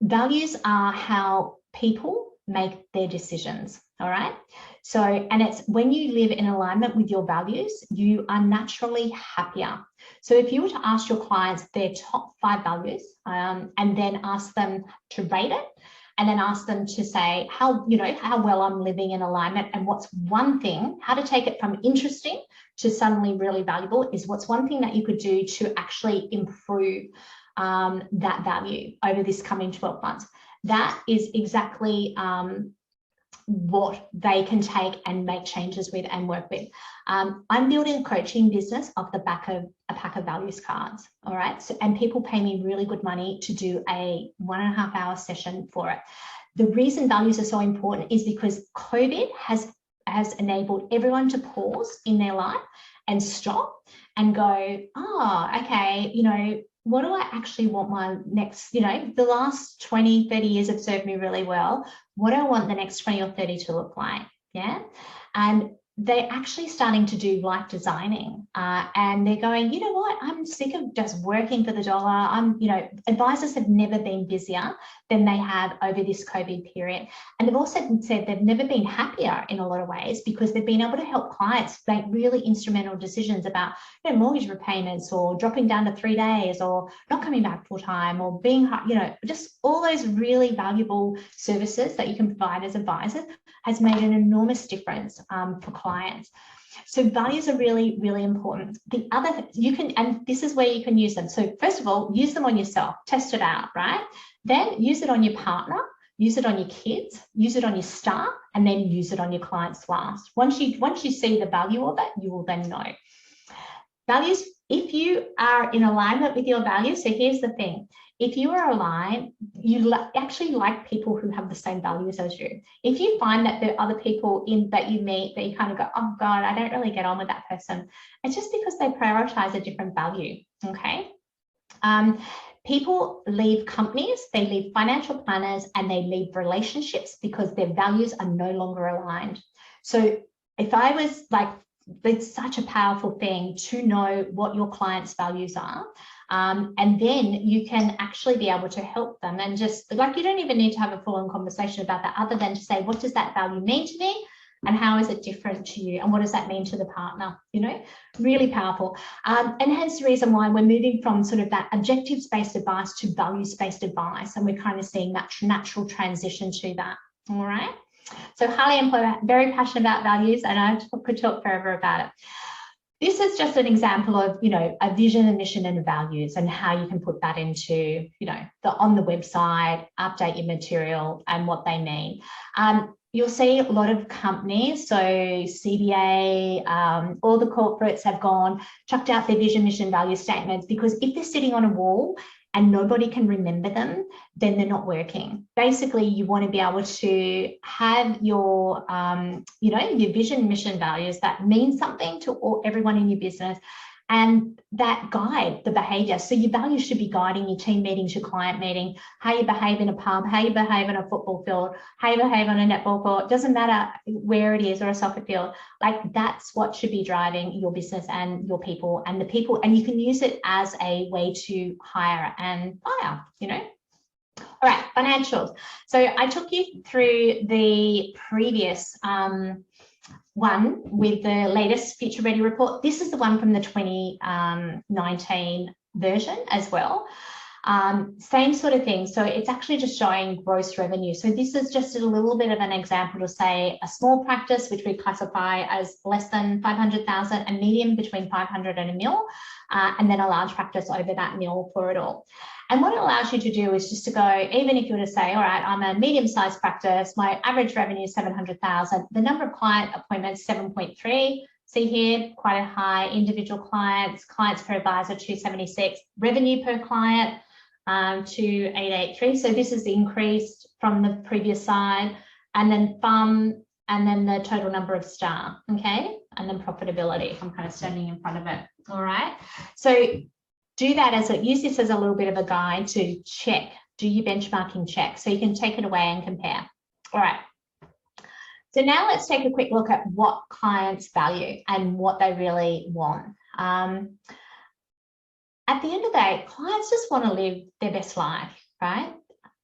Values are how people make their decisions. All right. So, and it's when you live in alignment with your values, you are naturally happier. So if you were to ask your clients their top 5 values and then ask them to rate it, and then ask them to say how well I'm living in alignment, and what's one thing, how to take it from interesting to suddenly really valuable, is what's one thing that you could do to actually improve that value over this coming 12 months. That is exactly what they can take and make changes with and work with. I'm building a coaching business off the back of a pack of values cards. All right. So, and people pay me really good money to do a 1.5 hour session for it. The reason values are so important is because COVID has enabled everyone to pause in their life and stop and go, oh, okay, what do I actually want my next, the last 20, 30 years have served me really well. What do I want the next 20 or 30 to look like? Yeah. And they're actually starting to do life designing and they're going, you know what, I'm sick of just working for the dollar. Advisors have never been busier than they have over this COVID period. And they've also said they've never been happier in a lot of ways, because they've been able to help clients make really instrumental decisions about mortgage repayments, or dropping down to 3 days, or not coming back full time, or being, just all those really valuable services that you can provide as advisors has made an enormous difference for clients. So values are really, really important. The other, and this is where you can use them. So first of all, use them on yourself, test it out, right? Then use it on your partner, use it on your kids, use it on your staff, and then use it on your clients last. Once you see the value of it, you will then know. Values, if you are in alignment with your values, so here's the thing. If you are aligned, you actually like people who have the same values as you. If you find that there are other people that you meet that you kind of go, oh God, I don't really get on with that person, it's just because they prioritize a different value, okay? People leave companies, they leave financial planners, and they leave relationships because their values are no longer aligned. So if I was like, it's such a powerful thing to know what your clients' values are. And then you can actually be able to help them, and just like, you don't even need to have a full-on conversation about that, other than to say, what does that value mean to me? And how is it different to you? And what does that mean to the partner? You know, really powerful. And hence the reason why we're moving from sort of that objectives-based advice to values-based advice. And we're kind of seeing that natural transition to that. All right. So highly employed, very passionate about values, and I could talk forever about it. This is just an example of, you know, a vision, a mission, and values, and how you can put that into, you know, on the website, update your material and what they mean. You'll see a lot of companies, so CBA, all the corporates have chucked out their vision, mission, value statements, because if they're sitting on a wall and nobody can remember them, then they're not working. Basically, you want to be able to have your, you know, your vision, mission, values that mean something to everyone in your business, and that guide the behavior. So your values should be guiding your team meetings, your client meeting, how you behave in a pub, how you behave in a football field, how you behave on a netball court. It doesn't matter where it is, or a soccer field. Like, that's what should be driving your business and your people, and the people, and you can use it as a way to hire and fire, you know. All right, financials. So I took you through the previous one with the latest Future Ready report. This is the one from the 2019 version as well. Same sort of thing. So it's actually just showing gross revenue. So this is just a little bit of an example to say a small practice, which we classify as less than 500,000, a medium between 500 and a mil, and then a large practice over that mil for it all. And what it allows you to do is just to go, even if you were to say, all right, I'm a medium-sized practice, my average revenue is 700,000, the number of client appointments, 7.3. See here, quite a high. Individual clients per advisor, 276. Revenue per client, 2,883. So this is increased from the previous side. And then FUM, and then the total number of staff, okay? And then profitability. I'm kind of standing in front of it, all right? So do that use this as a little bit of a guide to check, do your benchmarking check, so you can take it away and compare. All right. So now let's take a quick look at what clients value and what they really want. At the end of the day, clients just want to live their best life, right?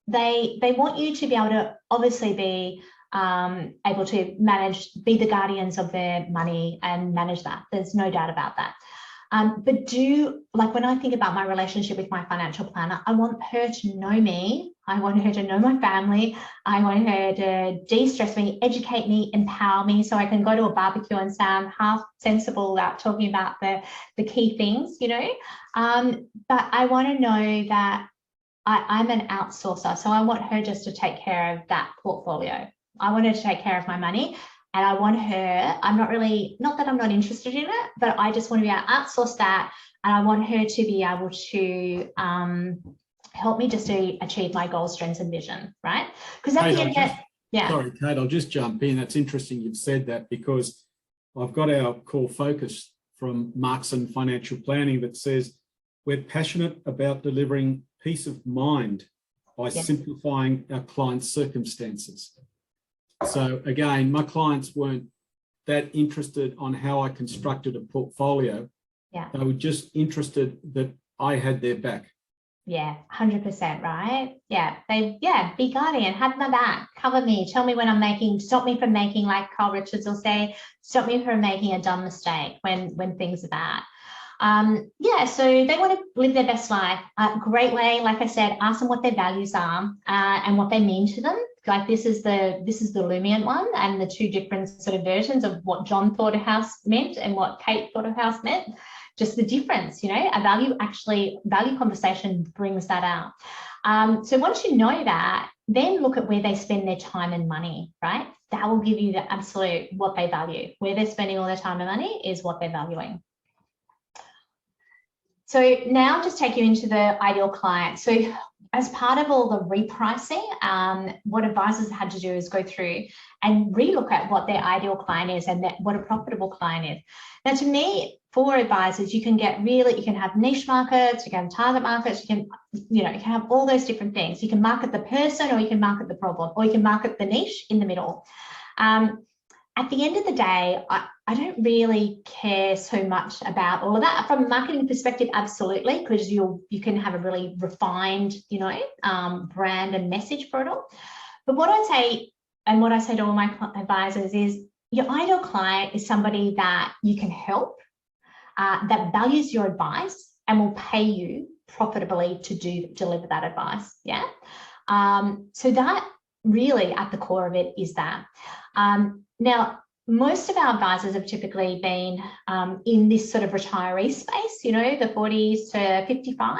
They want you to be able to obviously be able to be the guardians of their money and manage that. There's no doubt about that. But like when I think about my relationship with my financial planner, I want her to know me. I want her to know my family. I want her to de-stress me, educate me, empower me, so I can go to a barbecue and sound half sensible about talking about the key things, you know. But I want to know that I'm an outsourcer. So I want her just to take care of that portfolio. I want her to take care of my money. And I want her, not that I'm not interested in it, but I just want to be able to outsource that. And I want her to be able to help me just to achieve my goals, strengths, and vision, right? Because at the end of it, yeah. Sorry, Kate, I'll just jump in. That's interesting you've said that, because I've got our core focus from Marks and Financial Planning that says we're passionate about delivering peace of mind by simplifying our clients' circumstances. So again, my clients weren't that interested on how I constructed a portfolio. Yeah. They were just interested that I had their back. Yeah, 100%, right? Yeah, be guardian, have my back, cover me, tell me when stop me from making, like Carl Richards will say, stop me from making a dumb mistake when things are bad. Yeah, so they want to live their best life. Great way, like I said, ask them what their values are and what they mean to them. Like this is the Lumiant one, and the two different sort of versions of what John thought a house meant and what Kate thought a house meant. Just the difference, you know, value conversation brings that out. So once you know that, then look at where they spend their time and money, right? That will give you the absolute what they value. Where they're spending all their time and money is what they're valuing. So now I'll just take you into the ideal client. So as part of all the repricing, what advisors had to do is go through and relook at what their ideal client is and what a profitable client is. Now, to me, for advisors, you can have niche markets, you can have target markets, you can have all those different things. You can market the person, or you can market the problem, or you can market the niche in the middle. at the end of the day, I don't really care so much about all of that. From a marketing perspective, absolutely, because you can have a really refined, brand and message for it all. But what I say, and what I say to all my advisors is, your ideal client is somebody that you can help, that values your advice and will pay you profitably to deliver that advice. Yeah. So that really at the core of it is that. Now, most of our advisors have typically been in this sort of retiree space, the 40s to 55.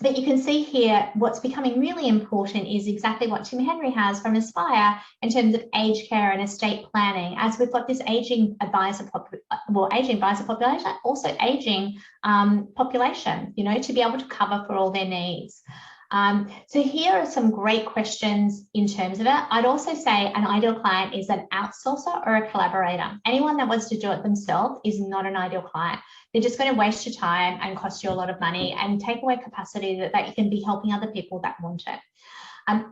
But you can see here, what's becoming really important is exactly what Tim Henry has from Aspire in terms of aged care and estate planning, as we've got this aging advisor population, also aging population, to be able to cover for all their needs. So here are some great questions in terms of it. I'd also say an ideal client is an outsourcer or a collaborator. Anyone that wants to do it themselves is not an ideal client. They're just going to waste your time and cost you a lot of money and take away capacity that you can be helping other people that want it.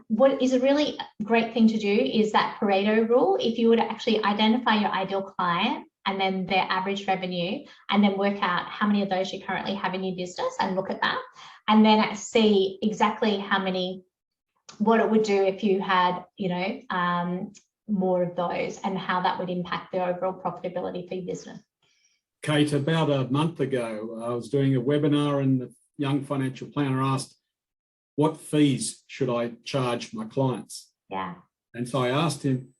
What is a really great thing to do is that Pareto rule. If you were to actually identify your ideal client and then their average revenue, and then work out how many of those you currently have in your business and look at that, and then see exactly what it would do if you had, more of those, and how that would impact the overall profitability for your business. Cate, about a month ago, I was doing a webinar and the young financial planner asked, what fees should I charge my clients? Yeah. And so I asked him,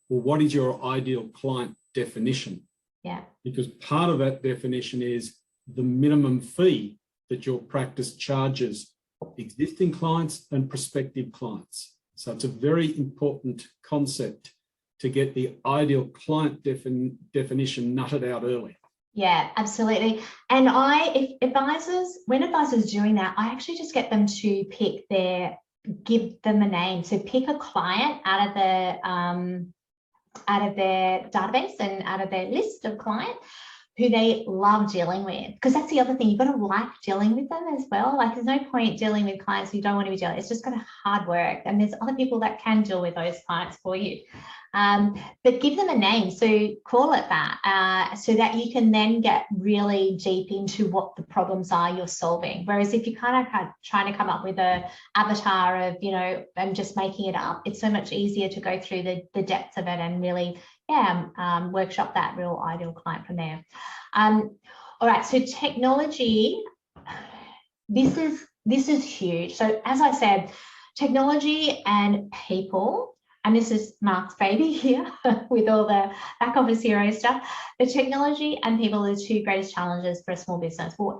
well, what is your ideal client definition? Yeah. Because part of that definition is the minimum fee that your practice charges existing clients and prospective clients. So it's a very important concept to get the ideal client definition nutted out early. Yeah, absolutely. And when advisors doing that, I actually just get them to give them a name. So pick a client out of their database and out of their list of clients who they love dealing with, because that's the other thing, you've got to like dealing with them as well. Like, there's no point dealing with clients you don't want to be dealing with. It's just kind of hard work, and there's other people that can deal with those clients for you. But give them a name, so call it that, so that you can then get really deep into what the problems are you're solving. Whereas if you kind of trying to come up with a avatar of, and just making it up, it's so much easier to go through the depths of it and really workshop that real ideal client from there. All right, so technology, this is huge. So as I said, technology and people, and this is Mark's baby here with all the back office hero stuff. The technology and people are the two greatest challenges for a small business, or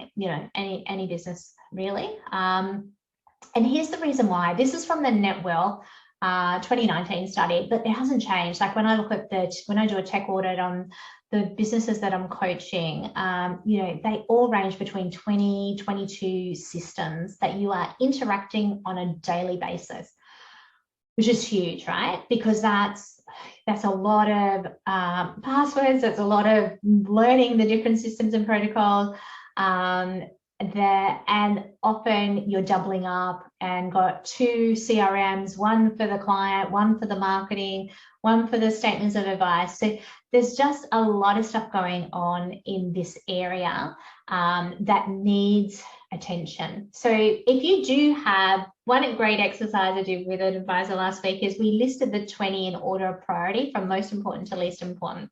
any business really. And here's the reason why. This is from the NetWell 2019 study, but it hasn't changed. Like, when I look at when I do a tech audit on the businesses that I'm coaching, they all range between 20, 22 systems that you are interacting on a daily basis, which is huge, right? Because that's a lot of passwords, that's a lot of learning the different systems and protocols. And often you're doubling up and got 2 CRMs, one for the client, one for the marketing, one for the statements of advice. So there's just a lot of stuff going on in this area that needs attention. So if you do have one great exercise I did with an advisor last week is we listed the 20 in order of priority from most important to least important.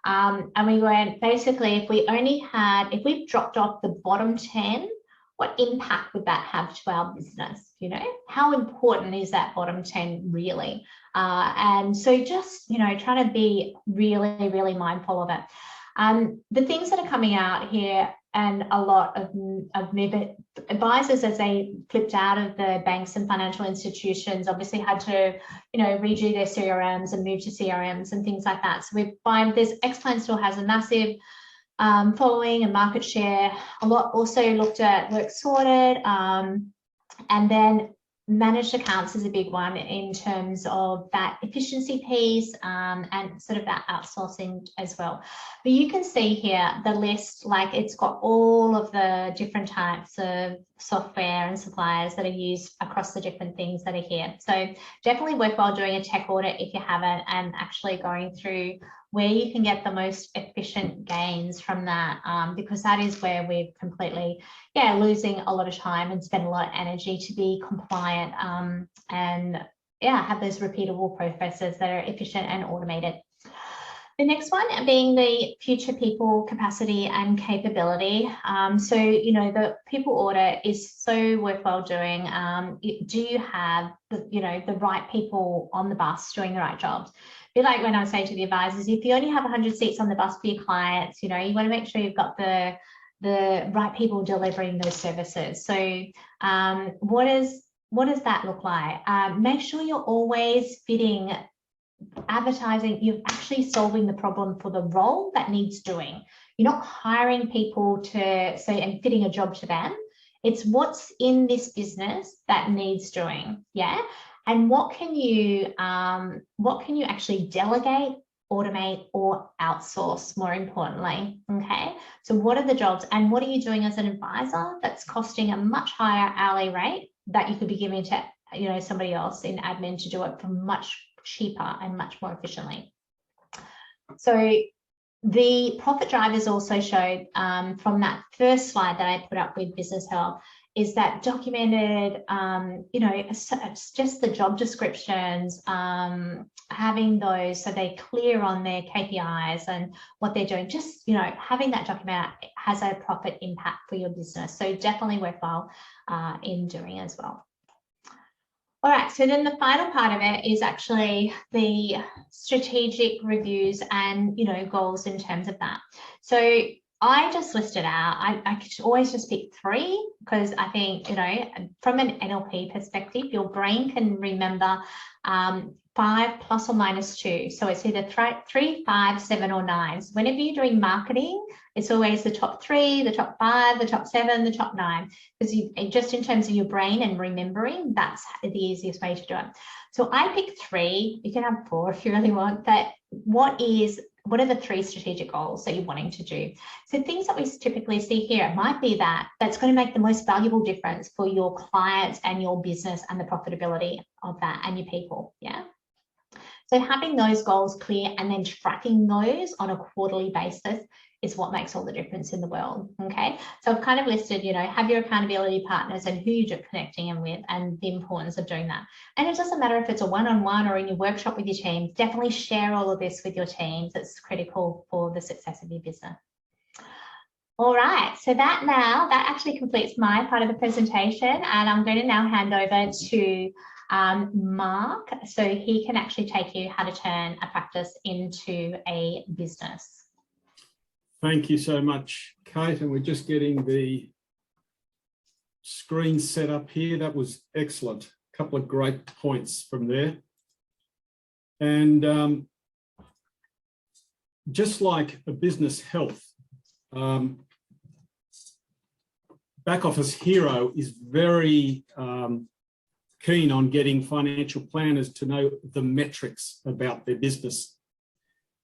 And we went, basically, if we've dropped off the bottom 10, what impact would that have to our business? How important is that bottom 10 really? And so just, trying to be really, really mindful of it. The things that are coming out here, and a lot of advisors, as they flipped out of the banks and financial institutions, obviously had to, redo their CRMs and move to CRMs and things like that. So we find Xplan still has a massive following and market share. A lot also looked at Work Sorted, and then managed accounts is a big one in terms of that efficiency piece, and sort of that outsourcing as well. But you can see here the list, like, it's got all of the different types of software and suppliers that are used across the different things that are here. So definitely worthwhile doing a tech audit if you haven't, and actually going through where you can get the most efficient gains from that, because that is where we're completely, losing a lot of time and spend a lot of energy to be compliant, and have those repeatable processes that are efficient and automated. The next one being the future people capacity and capability. So, the people audit is so worthwhile doing. Do you have, the right people on the bus doing the right jobs? A bit like when I say to the advisors, if you only have 100 seats on the bus for your clients, you want to make sure you've got the right people delivering those services. So what does that look like? Make sure you're always fitting advertising, you're actually solving the problem for the role that needs doing. You're not hiring people to say and fitting a job to them. It's what's in this business that needs doing, and what can you actually delegate, automate, or outsource, more importantly. Okay, so what are the jobs, and what are you doing as an advisor that's costing a much higher hourly rate that you could be giving to somebody else in admin to do it for much cheaper and much more efficiently. So the profit drivers also showed from that first slide that I put up with business health is that documented, it's just the job descriptions, having those so they're clear on their KPIs and what they're doing. Just, having that document has a profit impact for your business. So definitely worthwhile in doing as well. All right, so then the final part of it is actually the strategic reviews and, goals in terms of that. So I just listed out, I could always just pick 3 because I think, from an NLP perspective, your brain can remember 5 plus or minus 2. So it's either 3, 5, 7, or 9. So whenever you're doing marketing, it's always the top 3, the top 5, the top 7, the top 9, because just in terms of your brain and remembering, that's the easiest way to do it. So I picked 3. You can have 4 if you really want, but what are the 3 strategic goals that you're wanting to do? So things that we typically see here, it might be that's going to make the most valuable difference for your clients and your business and the profitability of that and your people, So having those goals clear and then tracking those on a quarterly basis is what makes all the difference in the world, okay? So I've kind of listed, have your accountability partners and who you're connecting them with and the importance of doing that. And it doesn't matter if it's a one-on-one or in your workshop with your team, definitely share all of this with your teams. It's critical for the success of your business. All right, so that actually completes my part of the presentation, and I'm going to now hand over to Mark, so he can actually take you how to turn a practice into a business. Thank you so much, Kate. And we're just getting the screen set up here. That was excellent. A couple of great points from there. And just like a business health, Back Office Hero is very keen on getting financial planners to know the metrics about their business.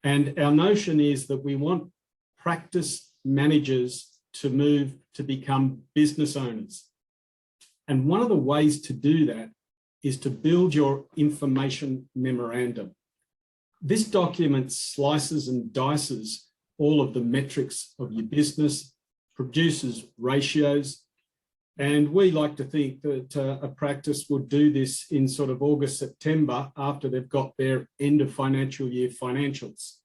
And our notion is that we want practice managers to move to become business owners. And one of the ways to do that is to build your information memorandum. This document slices and dices all of the metrics of your business, produces ratios, and we like to think that a practice would do this in sort of August, September, after they've got their end of financial year financials.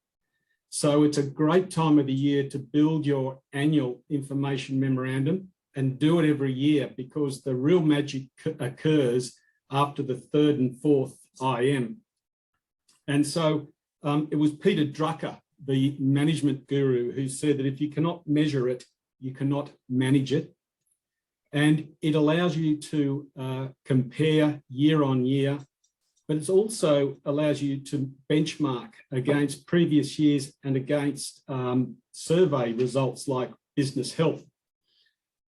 So it's a great time of the year to build your annual information memorandum and do it every year, because the real magic occurs after the 3rd and 4th IM. And so it was Peter Drucker, the management guru, who said that if you cannot measure it, you cannot manage it. And it allows you to compare year on year, but it also allows you to benchmark against previous years and against survey results like business health.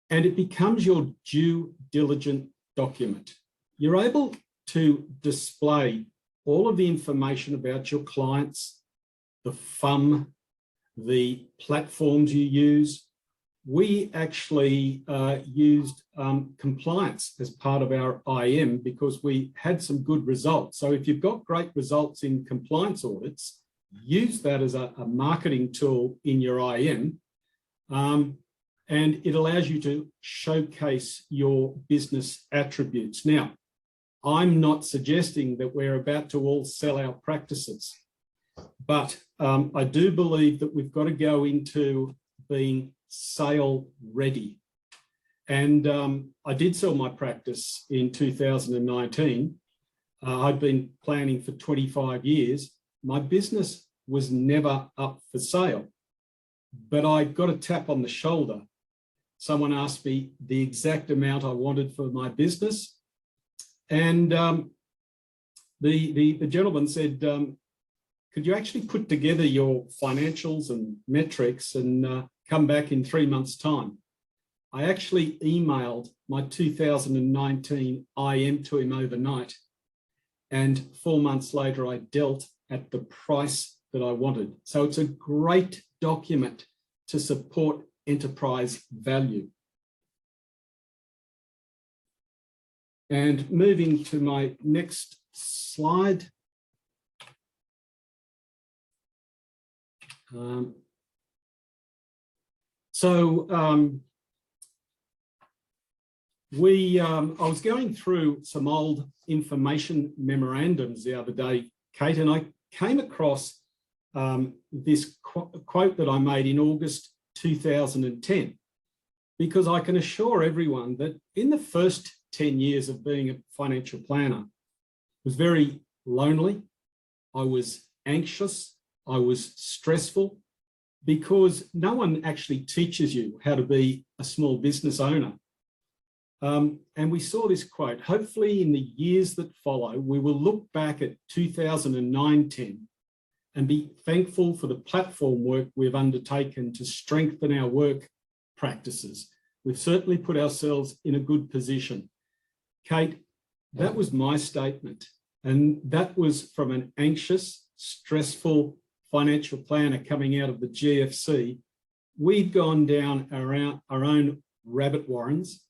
And it becomes your due diligent document. You're able to display all of the information about your clients, the FUM, the platforms you use, we actually used compliance as part of our IM because we had some good results. So if you've got great results in compliance audits, use that as a marketing tool in your IM. And it allows you to showcase your business attributes. Now, I'm not suggesting that we're about to all sell our practices, but I do believe that we've got to go into being sale ready. And I did sell my practice in 2019. I'd been planning for 25 years. My business was never up for sale, but I got a tap on the shoulder. Someone asked me the exact amount I wanted for my business. And the gentleman said, could you actually put together your financials and metrics and come back in 3 months' time? I actually emailed my 2019 IM to him overnight. And 4 months later, I dealt at the price that I wanted. So it's a great document to support enterprise value. And moving to my next slide. I was going through some old information memorandums the other day, Kate, and I came across this quote that I made in August 2010, because I can assure everyone that in the first 10 years of being a financial planner, I was very lonely, I was anxious, I was stressful, because no one actually teaches you how to be a small business owner. And we saw this quote. Hopefully in the years that follow, we will look back at 2009-10 and be thankful for the platform work we've undertaken to strengthen our work practices. We've certainly put ourselves in a good position. Kate, that was my statement. And that was from an anxious, stressful financial planner coming out of the GFC. We'd gone down our own rabbit warrens.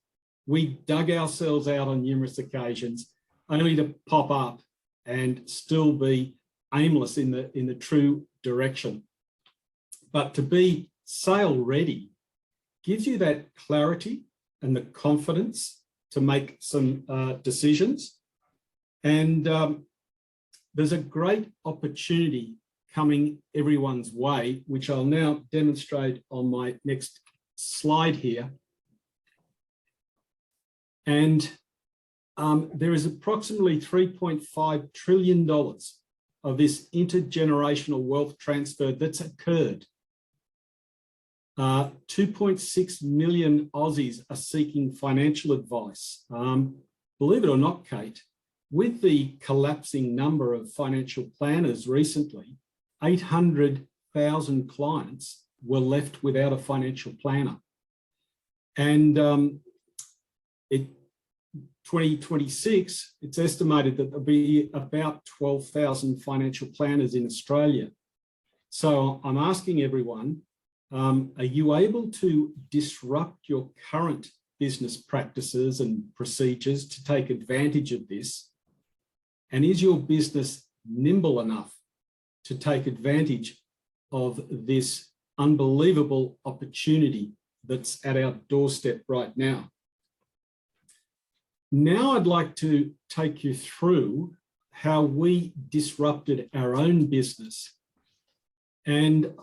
We dug ourselves out on numerous occasions, only to pop up and still be aimless in the true direction. But to be sale ready gives you that clarity and the confidence to make some decisions. And there's a great opportunity coming everyone's way, which I'll now demonstrate on my next slide here. And there is approximately $3.5 trillion of this intergenerational wealth transfer that's occurred. 2.6 million Aussies are seeking financial advice. Believe it or not, Kate, with the collapsing number of financial planners recently, 800,000 clients were left without a financial planner. And 2026, it's estimated that there'll be about 12,000 financial planners in Australia. So I'm asking everyone, are you able to disrupt your current business practices and procedures to take advantage of this? And is your business nimble enough to take advantage of this unbelievable opportunity that's at our doorstep right now? Now I'd like to take you through how we disrupted our own business. And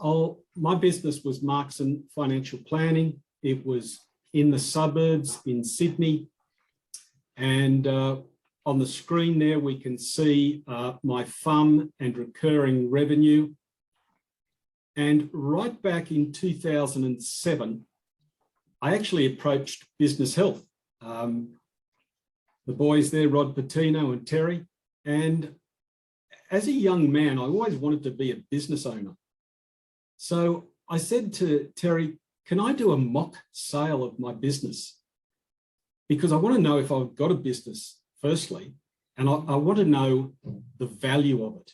my business was Marks and Financial Planning. It was in the suburbs in Sydney. And on the screen there, we can see my FUM and recurring revenue. And right back in 2007, I actually approached Business Health. The boys there, Rod Patino and Terry. And as a young man, I always wanted to be a business owner. So I said to Terry, can I do a mock sale of my business? Because I want to know if I've got a business, firstly, and I want to know the value of it.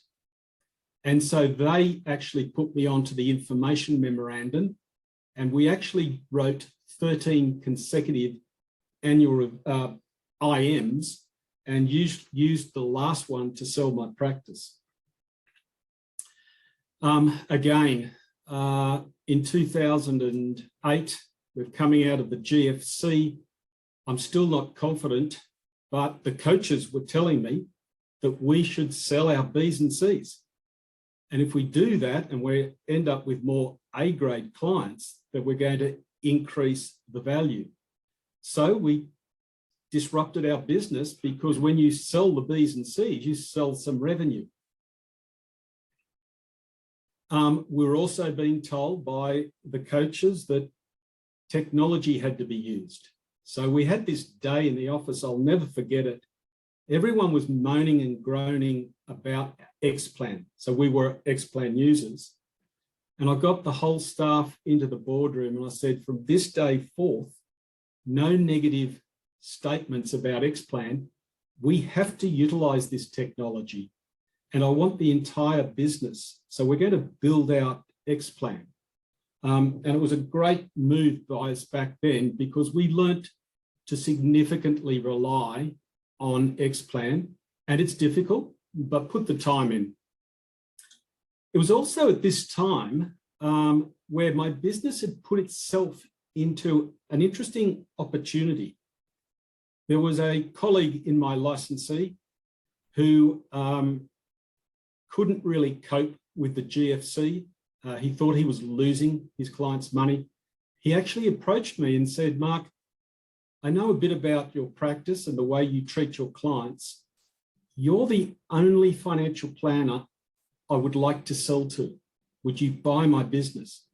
And so they actually put me onto the information memorandum And we actually wrote 13 consecutive annual IMs and used the last one to sell my practice. Again, in 2008, we're coming out of the GFC. I'm still not confident, but the coaches were telling me that we should sell our Bs and Cs. And if we do that and we end up with more A-grade clients, that we're going to increase the value. So we disrupted our business, because when you sell the Bs and Cs, you sell some revenue. We were also being told by the coaches that technology had to be used. So we had this day in the office, I'll never forget it. Everyone was moaning and groaning about Xplan. So we were Xplan users. And I got the whole staff into the boardroom and I said, from this day forth, no negative statements about Xplan. We have to utilize this technology. And I want the entire business. So we're going to build out Xplan. And it was a great move by us back then, because we learnt to significantly rely on Xplan, and it's difficult, but put the time in. It was also at this time where my business had put itself into an interesting opportunity. There was a colleague in my licensee who couldn't really cope with the GFC. He thought he was losing his clients' money. He actually approached me and said, Mark, I know a bit about your practice and the way you treat your clients. You're the only financial planner I would like to sell to. Would you buy my business?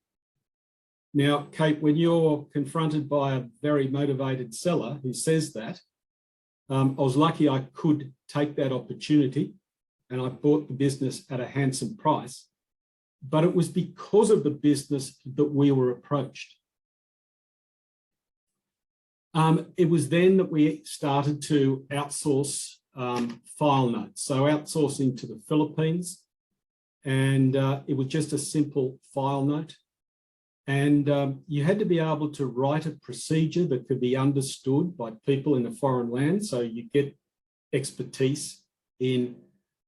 Now, Kate, when you're confronted by a very motivated seller who says that, I was lucky I could take that opportunity, and I bought the business at a handsome price. But it was because of the business that we were approached. It was then that we started to outsource file notes. So outsourcing to the Philippines, and it was just a simple file note. And you had to be able to write a procedure that could be understood by people in a foreign land. So you get expertise in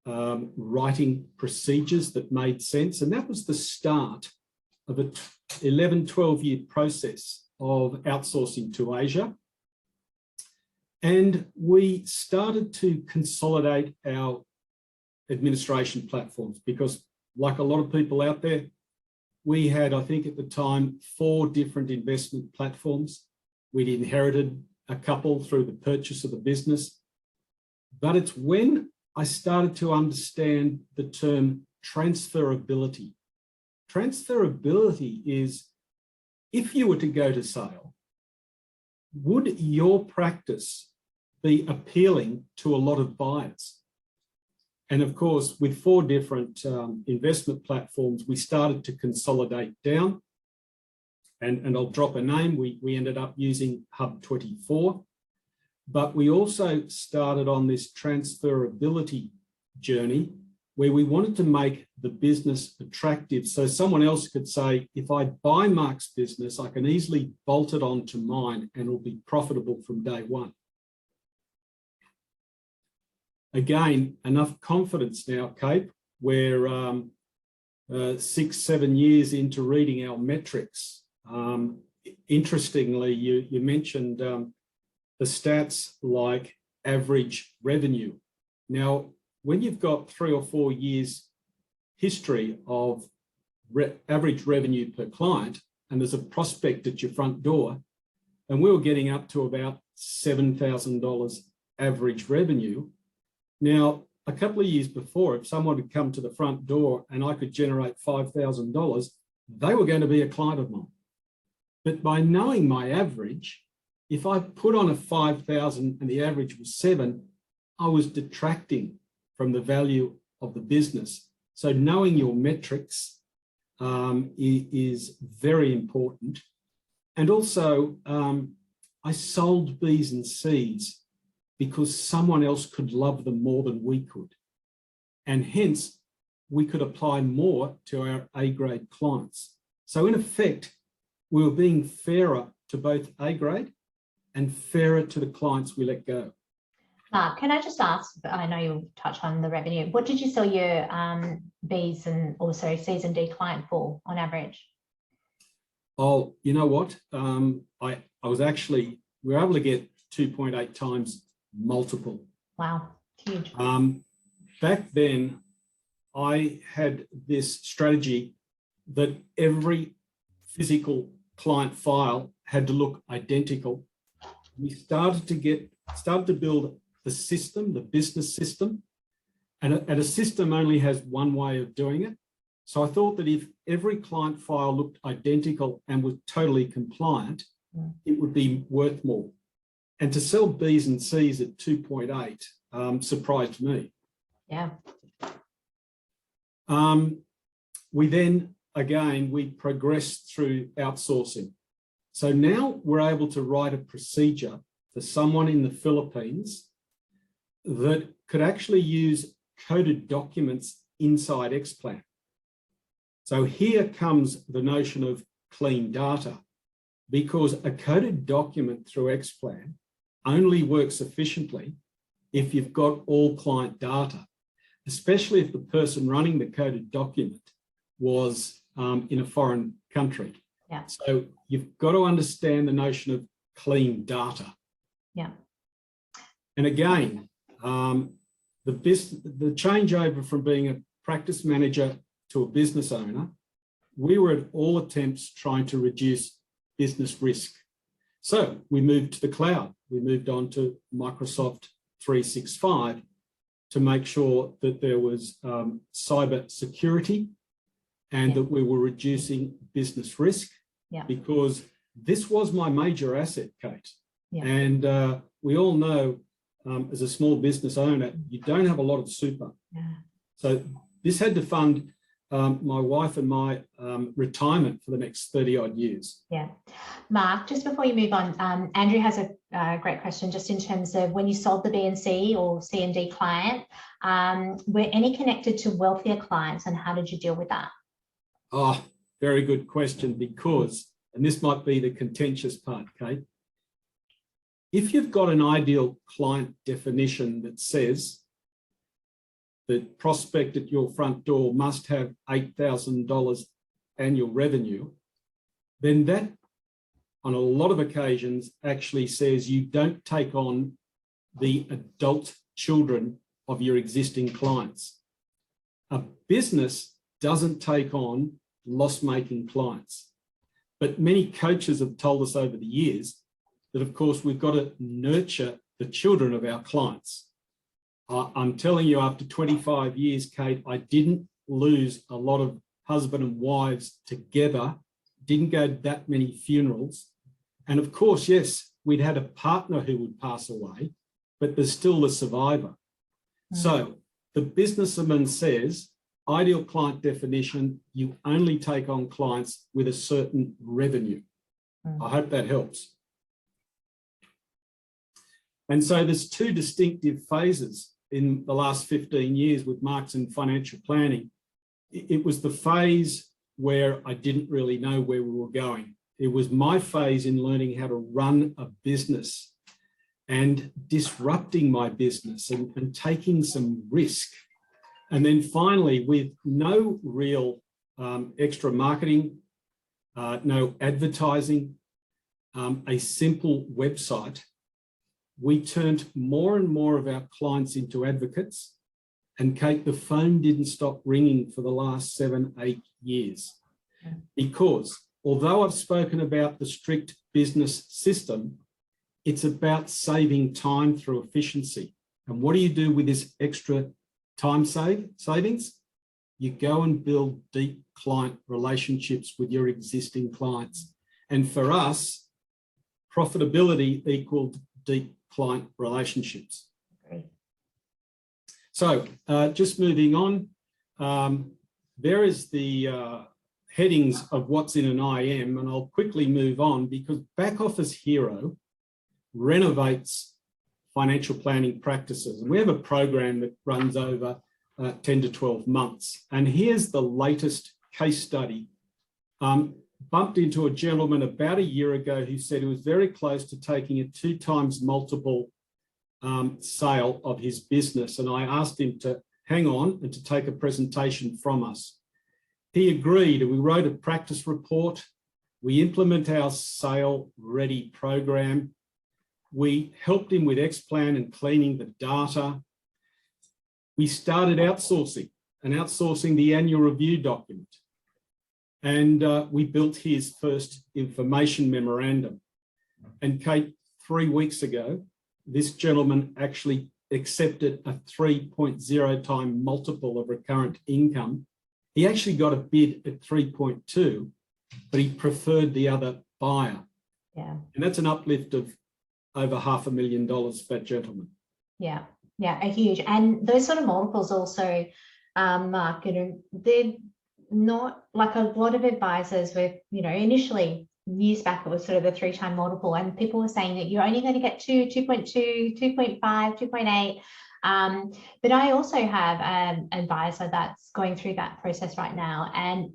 writing procedures that made sense. And that was the start of an 11, 12-year process of outsourcing to Asia. And we started to consolidate our administration platforms, because like a lot of people out there, we had, I think at the time, 4 different investment platforms. We'd inherited a couple through the purchase of the business. But it's when I started to understand the term transferability. Transferability is, if you were to go to sale, would your practice be appealing to a lot of buyers? And of course, with 4 different investment platforms, we started to consolidate down. And I'll drop a name. We ended up using Hub24. But we also started on this transferability journey where we wanted to make the business attractive. So someone else could say, if I buy Mark's business, I can easily bolt it onto mine and it'll be profitable from day one. Again, enough confidence now, Kate, we're 6, 7 years into reading our metrics. Interestingly, you mentioned the stats like average revenue. Now, when you've got 3 or 4 years history of average revenue per client, and there's a prospect at your front door, and we were getting up to about $7,000 average revenue. Now, a couple of years before, if someone had come to the front door and I could generate $5,000, they were going to be a client of mine. But by knowing my average, if I put on a 5,000 and the average was 7, I was detracting from the value of the business. So knowing your metrics is very important. And also, I sold Bs and Cs because someone else could love them more than we could. And hence, we could apply more to our A-grade clients. So in effect, we were being fairer to both A grade and fairer to the clients we let go. Mark, can I just ask, I know you'll touch on the revenue, what did you sell your Bs and also Cs and D client for on average? Oh, you know what? I was actually, we were able to get 2.8 times multiple. Wow, huge. Back then, I had this strategy that every physical client file had to look identical. We started to build the system, the business system, and a system only has one way of doing it. So I thought that if every client file looked identical and was totally compliant, it would be worth more. And to sell Bs and Cs at 2.8 surprised me. Yeah. We then, again, we progressed through outsourcing. So now we're able to write a procedure for someone in the Philippines that could actually use coded documents inside Xplan. So here comes the notion of clean data, because a coded document through Xplan only works efficiently if you've got all client data, especially if the person running the coded document was in a foreign country. Yeah. So you've got to understand the notion of clean data. Yeah. And again, the changeover from being a practice manager to a business owner, we were at all attempts trying to reduce business risk. So we moved to the cloud. We moved on to Microsoft 365 to make sure that there was cyber security and that we were reducing business risk, because this was my major asset, Kate. Yeah. And we all know, as a small business owner, you don't have a lot of super. Yeah. So this had to fund my wife and my retirement for the next 30 odd years. Yeah. Mark, just before you move on, Andrew has a great question just in terms of when you sold the B and C or C and D client, were any connected to wealthier clients and how did you deal with that? Oh, very good question, because, and this might be the contentious part, Kate, if you've got an ideal client definition that says the prospect at your front door must have $8,000 annual revenue, then that, on a lot of occasions, actually says you don't take on the adult children of your existing clients. A business doesn't take on loss-making clients. But many coaches have told us over the years that, of course, we've got to nurture the children of our clients. I'm telling you, after 25 years, Kate, I didn't lose a lot of husband and wives together, didn't go to that many funerals. And of course, yes, we'd had a partner who would pass away, but there's still the survivor. So the businessman says, ideal client definition, you only take on clients with a certain revenue. I hope that helps. And so there's two distinctive phases in the last 15 years with Mark's in financial planning. It was the phase where I didn't really know where we were going. It was my phase in learning how to run a business and disrupting my business and taking some risk. And then finally, with no real extra marketing, no advertising, a simple website, we turned more and more of our clients into advocates. And Kate, the phone didn't stop ringing for the last 7, 8 years. Because although I've spoken about the strict business system, it's about saving time through efficiency. And what do you do with this extra time savings? You go and build deep client relationships with your existing clients. And for us, profitability equaled deep client relationships. Great. So just moving on, there is the headings of what's in an IM, and I'll quickly move on because Back Office Hero renovates financial planning practices. And we have a program that runs over 10 to 12 months. And here's the latest case study. bumped into a gentleman about a year ago who said he was very close to taking a 2x multiple sale of his business. And I asked him to hang on and to take a presentation from us. He agreed, and we wrote a practice report. We implement our sale ready program. We helped him with X-Plan and cleaning the data. We started outsourcing the annual review document. And we built his first information memorandum. And Kate, 3 weeks ago, this gentleman actually accepted a 3.0 time multiple of recurrent income. He actually got a bid at 3.2, but he preferred the other buyer. Yeah. And that's an uplift of over $500,000 for that gentleman. Yeah, yeah, a huge. And those sort of multiples also, Mark, you know, they're not like a lot of advisors with, you know, initially years back, it was sort of the 3-time multiple, and people were saying that you're only going to get 2, 2.2, 2.5, 2.8. But I also have an advisor that's going through that process right now, and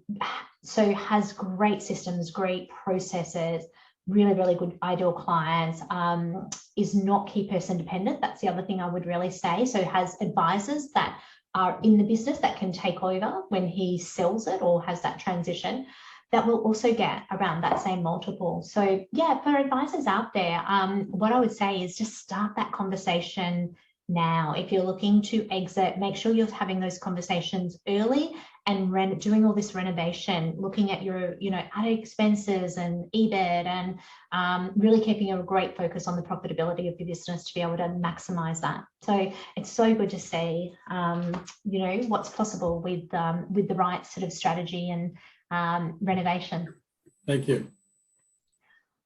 so has great systems, great processes, really, really good ideal clients, is not key person dependent. That's the other thing I would really say. So has advisors that are in the business that can take over when he sells it or has that transition, that will also get around that same multiple. So yeah, for advisors out there, what I would say is just start that conversation now. If you're looking to exit, make sure you're having those conversations early and doing all this renovation, looking at your, you know, added expenses and EBIT, and really keeping a great focus on the profitability of your business to be able to maximize that. So it's so good to see, you know, what's possible with the right sort of strategy and renovation. Thank you.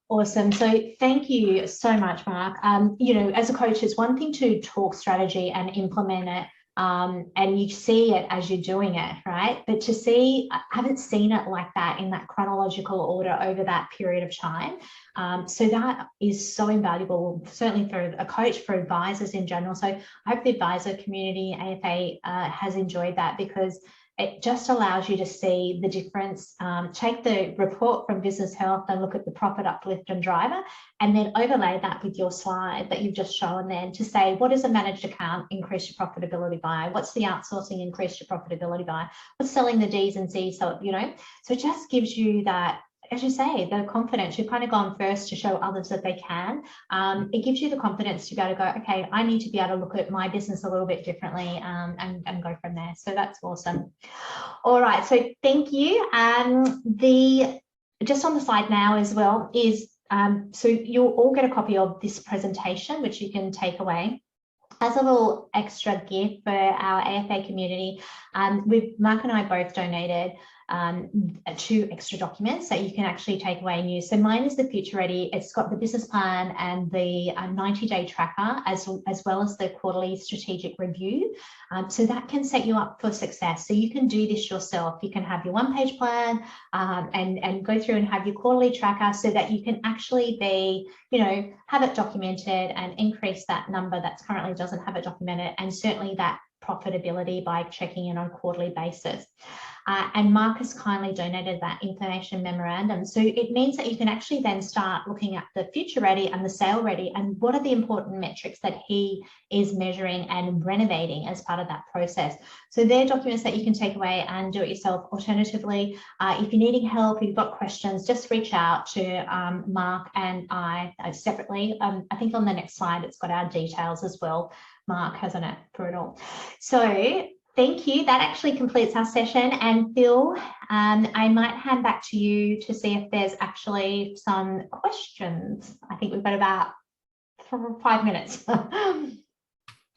Awesome. So thank you so much, Mark. You know, as a coach, it's one thing to talk strategy and implement it, and you see it as you're doing it, right? But to see, I haven't seen it like that in that chronological order over that period of time. So that is so invaluable, certainly for a coach, for advisors in general. So I hope the advisor community, AFA, has enjoyed that, because it just allows you to see the difference. Take the report from Business Health and look at the profit uplift and driver, and then overlay that with your slide that you've just shown then to say, what does a managed account increase your profitability by? What's the outsourcing increase your profitability by? What's selling the D's and C's? So, you know, so it just gives you that, as you say, the confidence. You've kind of gone first to show others that they can. It gives you the confidence to be able to go, okay, I need to be able to look at my business a little bit differently, and go from there. So that's awesome. All right, so thank you. Just on the slide now as well is, so you'll all get a copy of this presentation, which you can take away as a little extra gift for our AFA community. Mark and I both donated 2 extra documents that you can actually take away and use. So mine is the Future Ready. It's got the business plan and the 90-day tracker, as well as the quarterly strategic review. So that can set you up for success. So you can do this yourself. You can have your 1-page plan and go through and have your quarterly tracker, so that you can actually be, you know, have it documented and increase that number that currently doesn't have it documented, and certainly that profitability by checking in on a quarterly basis. And Mark has kindly donated that information memorandum. So it means that you can actually then start looking at the Future Ready and the Sale Ready, and what are the important metrics that he is measuring and renovating as part of that process. So they're documents that you can take away and do it yourself. Alternatively, if you're needing help, if you've got questions, just reach out to Mark and I separately. I think on the next slide, it's got our details as well. Mark, hasn't it, for it all? So thank you. That actually completes our session. And Phil, I might hand back to you to see if there's actually some questions. I think we've got about 5 minutes.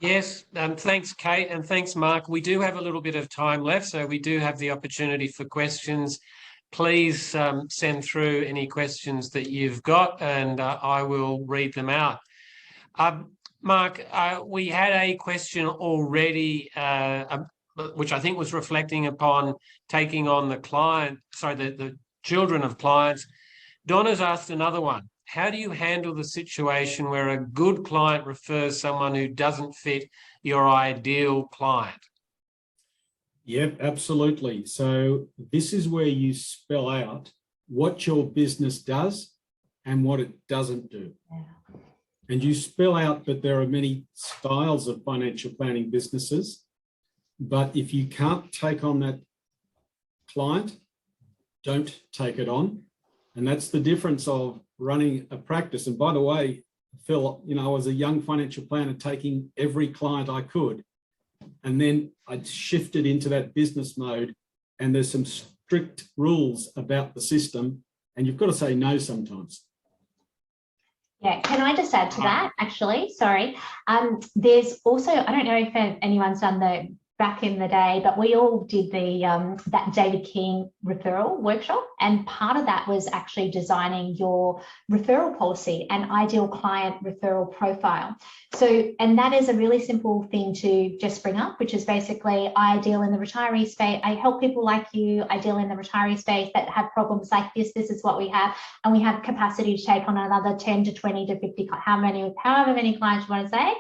Yes, thanks, Kate, and thanks, Mark. We do have a little bit of time left, so we do have the opportunity for questions. Please send through any questions that you've got, and I will read them out. Mark, we had a question already, which I think was reflecting upon taking on the children of clients. Donna's asked another one. How do you handle the situation where a good client refers someone who doesn't fit your ideal client? Yep, absolutely. So this is where you spell out what your business does and what it doesn't do. Yeah. And you spell out that there are many styles of financial planning businesses, but if you can't take on that client, don't take it on. And that's the difference of running a practice. And by the way, Phil, you know, I was a young financial planner taking every client I could. And then I'd shifted into that business mode, and there's some strict rules about the system, and you've got to say no sometimes. Yeah, can I just add to that, actually? Sorry. There's also, I don't know if anyone's done the back in the day, but we all did the that David King referral workshop, and part of that was actually designing your referral policy and ideal client referral profile. So, and that is a really simple thing to just bring up, which is basically, I deal in the retiree space, I help people like you, I deal in the retiree space that have problems like this is what we have, and we have capacity to take on another 10 to 20 to 50, however many clients you want to say.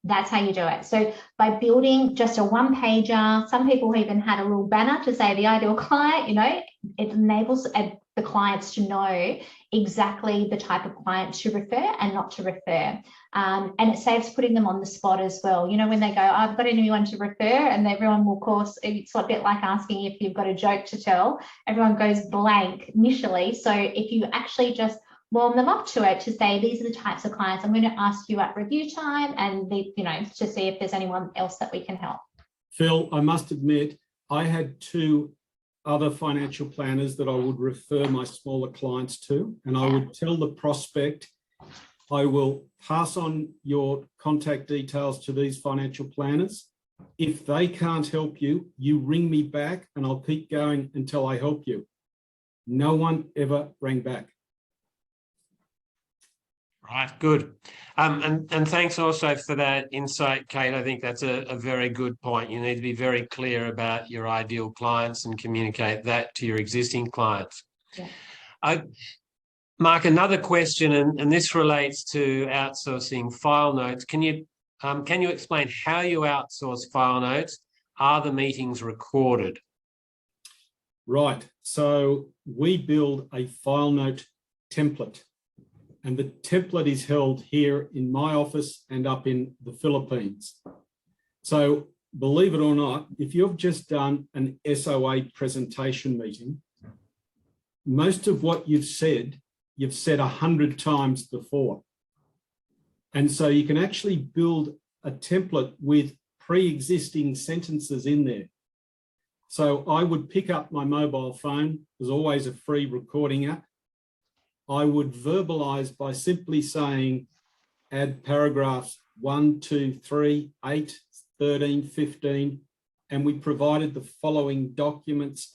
That's how you do it. So by building just a one pager, some people even had a little banner to say the ideal client, you know, it enables the clients to know exactly the type of client to refer and not to refer. And it saves putting them on the spot as well. You know, when they go, oh, I've got anyone to refer, and everyone will, of course, it's a bit like asking if you've got a joke to tell. Everyone goes blank initially. So if you actually just warm them up to it, to say, these are the types of clients I'm going to ask you at review time, and you know, to see if there's anyone else that we can help. Phil, I must admit, I had 2 other financial planners that I would refer my smaller clients to, and I would tell the prospect, I will pass on your contact details to these financial planners. If they can't help you, you ring me back and I'll keep going until I help you. No one ever rang back. Right, good. And thanks also for that insight, Kate. I think that's a very good point. You need to be very clear about your ideal clients and communicate that to your existing clients. Yeah. Mark, another question, and this relates to outsourcing file notes. Can you explain how you outsource file notes? Are the meetings recorded? Right, so we build a file note template. And the template is held here in my office and up in the Philippines. So believe it or not, if you've just done an SOA presentation meeting, most of what you've said 100 times before. And so you can actually build a template with pre-existing sentences in there. So I would pick up my mobile phone. There's always a free recording app. I would verbalize by simply saying, add paragraphs 1, 2, 3, 8, 13, 15, and we provided the following documents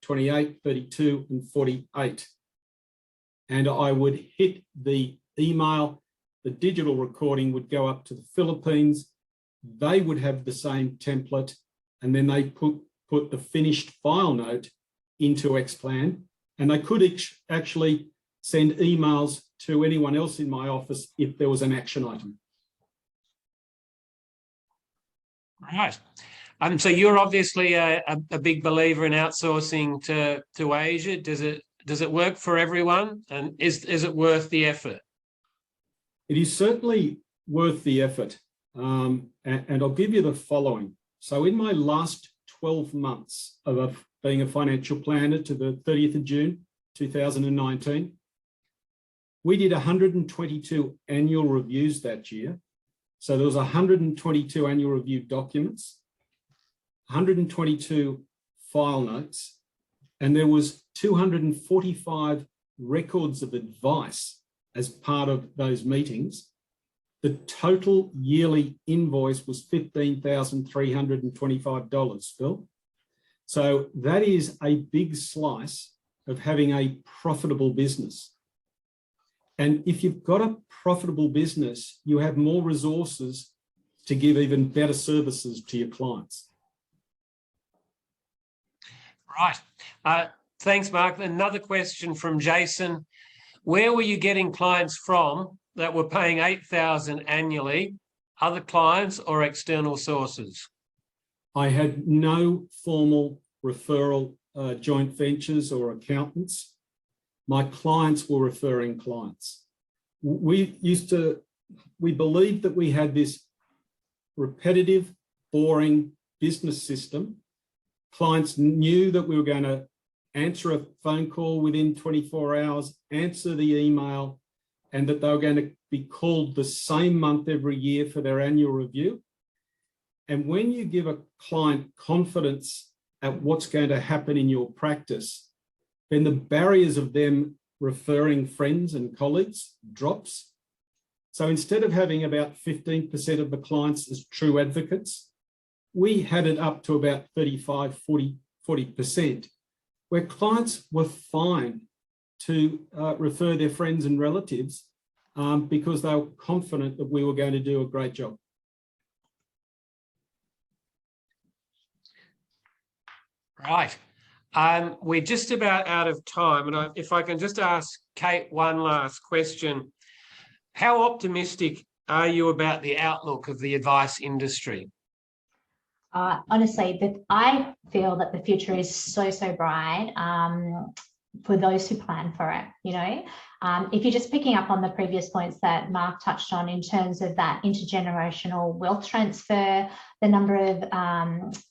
28, 32, and 48. And I would hit the email, the digital recording would go up to the Philippines, they would have the same template, and then they put the finished file note into Xplan, and they could actually send emails to anyone else in my office if there was an action item. Right. So you're obviously a big believer in outsourcing to Asia. Does it work for everyone? And is it worth the effort? It is certainly worth the effort. And I'll give you the following. So in my last 12 months of being a financial planner to the 30th of June, 2019, we did 122 annual reviews that year. So there was 122 annual review documents, 122 file notes, and there was 245 records of advice as part of those meetings. The total yearly invoice was $15,325, Phil. So that is a big slice of having a profitable business. And if you've got a profitable business, you have more resources to give even better services to your clients. Right. Thanks, Mark. Another question from Jason. Where were you getting clients from that were paying $8,000 annually? Other clients or external sources? I had no formal referral joint ventures or accountants. my clients were referring clients. We believed that we had this repetitive, boring business system. Clients knew that we were going to answer a phone call within 24 hours, answer the email, and that they were going to be called the same month every year for their annual review. And when you give a client confidence at what's going to happen in your practice, then the barriers of them referring friends and colleagues drops. So instead of having about 15% of the clients as true advocates, we had it up to about 35, 40%, where clients were fine to refer their friends and relatives because they were confident that we were going to do a great job. Right. We're just about out of time. And if I can just ask Cate one last question. How optimistic are you about the outlook of the advice industry? Honestly, I feel that the future is so bright for those who plan for it. You know, if you're just picking up on the previous points that Mark touched on in terms of that intergenerational wealth transfer, the number of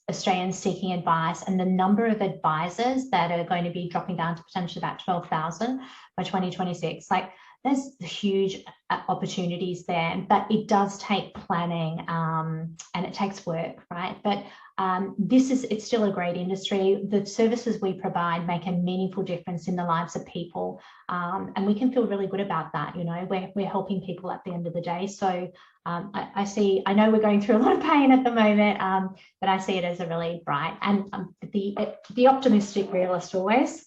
Australians seeking advice, and the number of advisors that are going to be dropping down to potentially about 12,000 by 2026, like there's huge opportunities there, but it does take planning and it takes work, right? But it's still a great industry. The services we provide make a meaningful difference in the lives of people, and we can feel really good about that. You know, we're helping people at the end of the day. So I know we're going through a lot of pain at the moment, but I see it as a really bright and the optimistic realist always.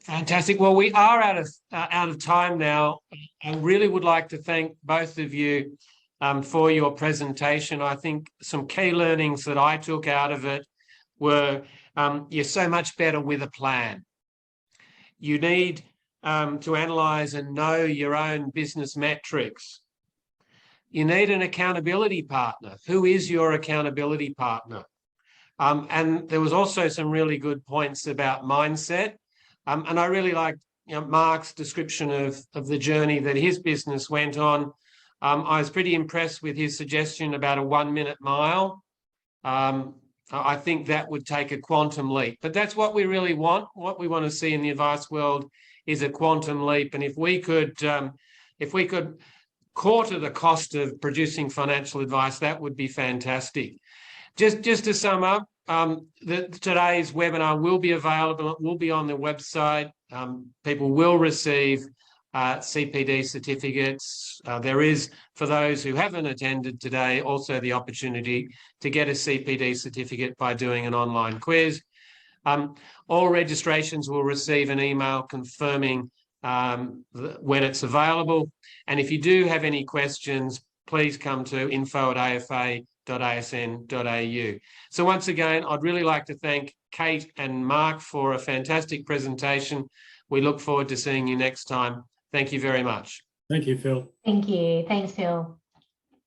Fantastic. Well, we are out of time now. I really would like to thank both of you for your presentation. I think some key learnings that I took out of it were you're so much better with a plan. You need to analyse and know your own business metrics. You need an accountability partner. Who is your accountability partner? And there was also some really good points about mindset. And I really liked Mark's description of the journey that his business went on. I was pretty impressed with his suggestion about a 1-minute mile. I think that would take a quantum leap, but that's what we really want. What we want to see in the advice world is a quantum leap. And if we could quarter the cost of producing financial advice, that would be fantastic. Just to sum up, today's webinar will be available. It will be on the website. People will receive CPD certificates. There is, for those who haven't attended today, also the opportunity to get a CPD certificate by doing an online quiz. All registrations will receive an email confirming when it's available. And if you do have any questions, please come to info@afa.asn.au. So once again, I'd really like to thank Cate and Mark for a fantastic presentation. We look forward to seeing you next time. Thank you very much. Thank you, Phil. Thank you. Thanks, Phil.